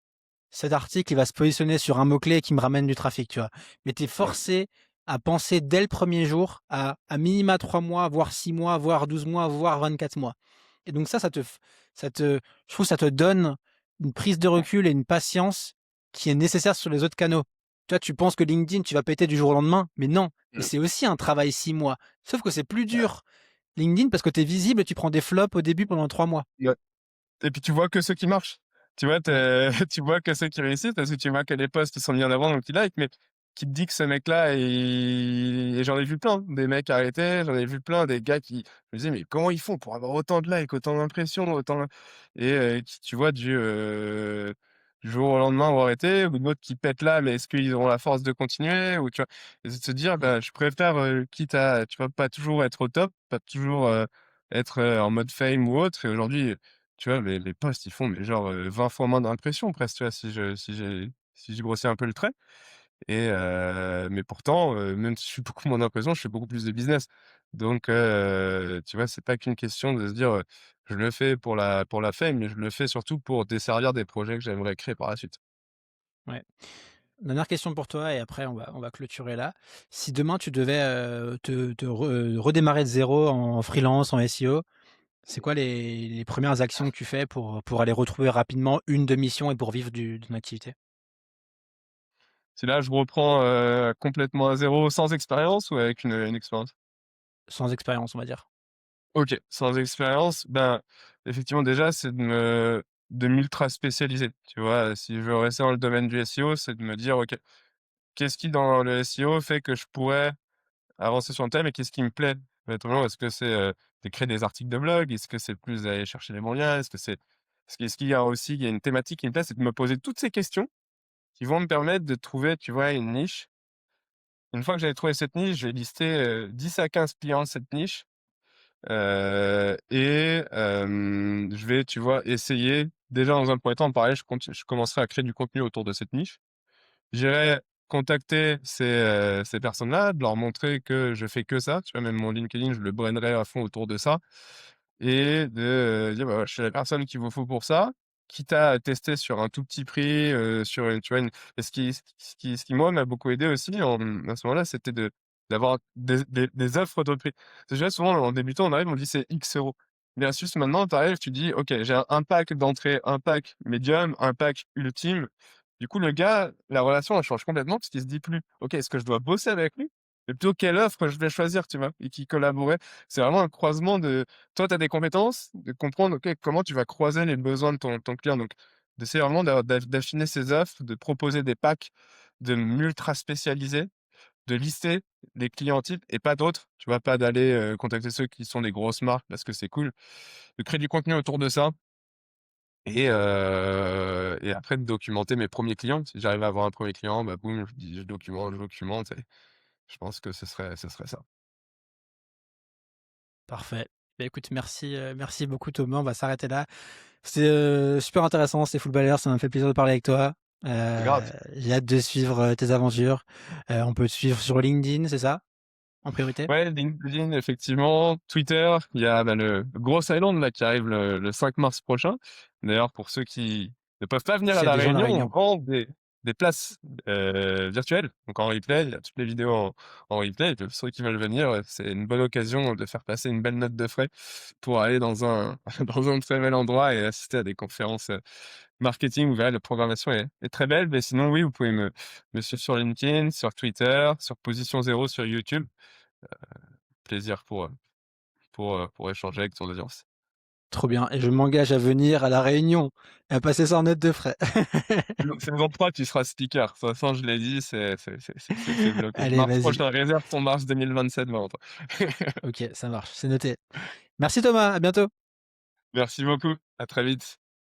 cet article, il va se positionner sur un mot-clé qui me ramène du trafic», tu vois? Mais tu es Ouais. forcé à penser dès le premier jour à minima 3 mois, voire 6 mois, voire 12 mois, voire 24 mois. Et donc ça te je trouve que ça te donne une prise de recul et une patience qui est nécessaire sur les autres canaux. Tu vois, tu penses que LinkedIn, tu vas péter du jour au lendemain, mais non. Et Mmh. c'est aussi un travail 6 mois. Sauf que c'est plus Ouais. dur LinkedIn parce que tu es visible et tu prends des flops au début pendant 3 mois. Ouais. Et puis tu vois que ceux qui marchent. Tu vois, Ouais. tu vois que ceux qui réussissent parce que tu vois que les posts sont mis en avant donc tu likes, mais qui te dit que ce mec-là et j'en ai vu plein, des mecs arrêtés, j'en ai vu plein, des gars qui je me disais: «Mais comment ils font pour avoir autant de likes, autant d'impressions, autant?» Et qui tu vois du jour au lendemain vont arrêter ou d'autres qui pètent là, mais est-ce qu'ils auront la force de continuer? Ou tu vois? Et c'est de se dire: Mmh. «Bah, je préfère, quitte à» tu vois, pas toujours être au top, pas toujours, être, en mode fame ou autre. Et aujourd'hui, tu vois, les posts, ils font mais genre, 20 fois moins d'impressions presque, tu vois? Si je grossis un peu le trait. Et mais pourtant, même si je suis beaucoup moins d'impressions, je fais beaucoup plus de business. Donc tu vois, c'est pas qu'une question de se dire, «Je le fais pour la fame», mais je le fais surtout pour desservir des projets que j'aimerais créer par la suite. Ouais. Dernière question pour toi et après on va clôturer là. Si demain tu devais, redémarrer de zéro en freelance, en SEO, c'est quoi les 1ères actions que tu fais pour aller retrouver rapidement une de mission et pour vivre d'une activité? Si là, je reprends, complètement à zéro sans expérience ou avec une expérience? Sans expérience, on va dire. OK, sans expérience, ben, effectivement, déjà, c'est de m'ultra spécialiser, tu vois? Si je veux rester dans le domaine du SEO, c'est de me dire: «OK, qu'est-ce qui, dans le SEO, fait que je pourrais avancer sur le thème et qu'est-ce qui me plaît?» Honnêtement, est-ce que c'est, d'écrire des articles de blog? Est-ce que c'est plus d'aller chercher les bons liens? Est-ce qu'il y a aussi il y a une thématique qui me plaît? C'est de me poser toutes ces questions qui vont me permettre de trouver, tu vois, une niche. Une fois que j'ai trouvé cette niche, je vais lister, 10 à 15 clients de cette niche. Je vais, tu vois, essayer déjà dans un premier temps, pareil, je commencerai à créer du contenu autour de cette niche. J'irai contacter ces personnes-là, de leur montrer que je fais que ça, tu vois? Même mon LinkedIn, je le brainerai à fond autour de ça et de, dire: «Bah, voilà, je suis la personne qu'il vous faut pour ça», quitte à tester sur un tout petit prix, sur une tu vois, une et ce qui moi m'a beaucoup aidé aussi à ce moment-là, c'était d'avoir des offres de prix. Parce que déjà souvent en débutant, on arrive, on dit: «C'est X euros». Versus maintenant, tu arrives, tu dis: «OK, j'ai un pack d'entrée, un pack médium, un pack ultime». Du coup, le gars, la relation, elle change complètement parce qu'il se dit plus: «OK, est-ce que je dois bosser avec lui?» mais plutôt: «Quelle offre je vais choisir?» tu vois? Et qui collaborait. C'est vraiment un croisement de toi, tu as des compétences, de comprendre, OK, comment tu vas croiser les besoins de ton client. Donc d'essayer vraiment d'affiner ses offres, de proposer des packs de m'ultra spécialisés, de lister des clients types et pas d'autres. Tu vois, pas d'aller contacter ceux qui sont des grosses marques parce que c'est cool. De créer du contenu autour de ça et après de documenter mes premiers clients. Si j'arrive à avoir un premier client, bah boum, je documente et je pense que ce serait ça. Parfait. Bah, écoute, merci, merci beaucoup Thomas, on va s'arrêter là. C'était, super intéressant, c'était full baller, ça m'a fait plaisir de parler avec toi. Grave. J'ai hâte de suivre, tes aventures. On peut te suivre sur LinkedIn, c'est ça? En priorité? Ouais, LinkedIn, effectivement. Twitter, il y a bah, le Gros Island là, qui arrive le 5 mars prochain. D'ailleurs, pour ceux qui ne peuvent pas venir à S'il y a La des gens à La Réunion, on Réunion. vend des places virtuelles, donc en replay. Il y a toutes les vidéos en replay. Et puis, pour ceux qui veulent venir, c'est une bonne occasion de faire passer une belle note de frais pour aller dans un, dans un très bel endroit et assister à des conférences marketing où voilà, la programmation est très belle. Mais sinon, oui, vous pouvez me suivre sur LinkedIn, sur Twitter, sur Position Zéro sur YouTube. Plaisir pour échanger avec ton audience. Trop bien et je m'engage à venir à La Réunion et à passer sans note de frais. Saison 3, tu seras speaker. De toute façon, je l'ai dit, c'est bloqué. Allez, Mars vas-y. prochain, réserve ton mars 2027 devant toi. OK, ça marche, c'est noté. Merci Thomas, à bientôt. Merci beaucoup. À très vite.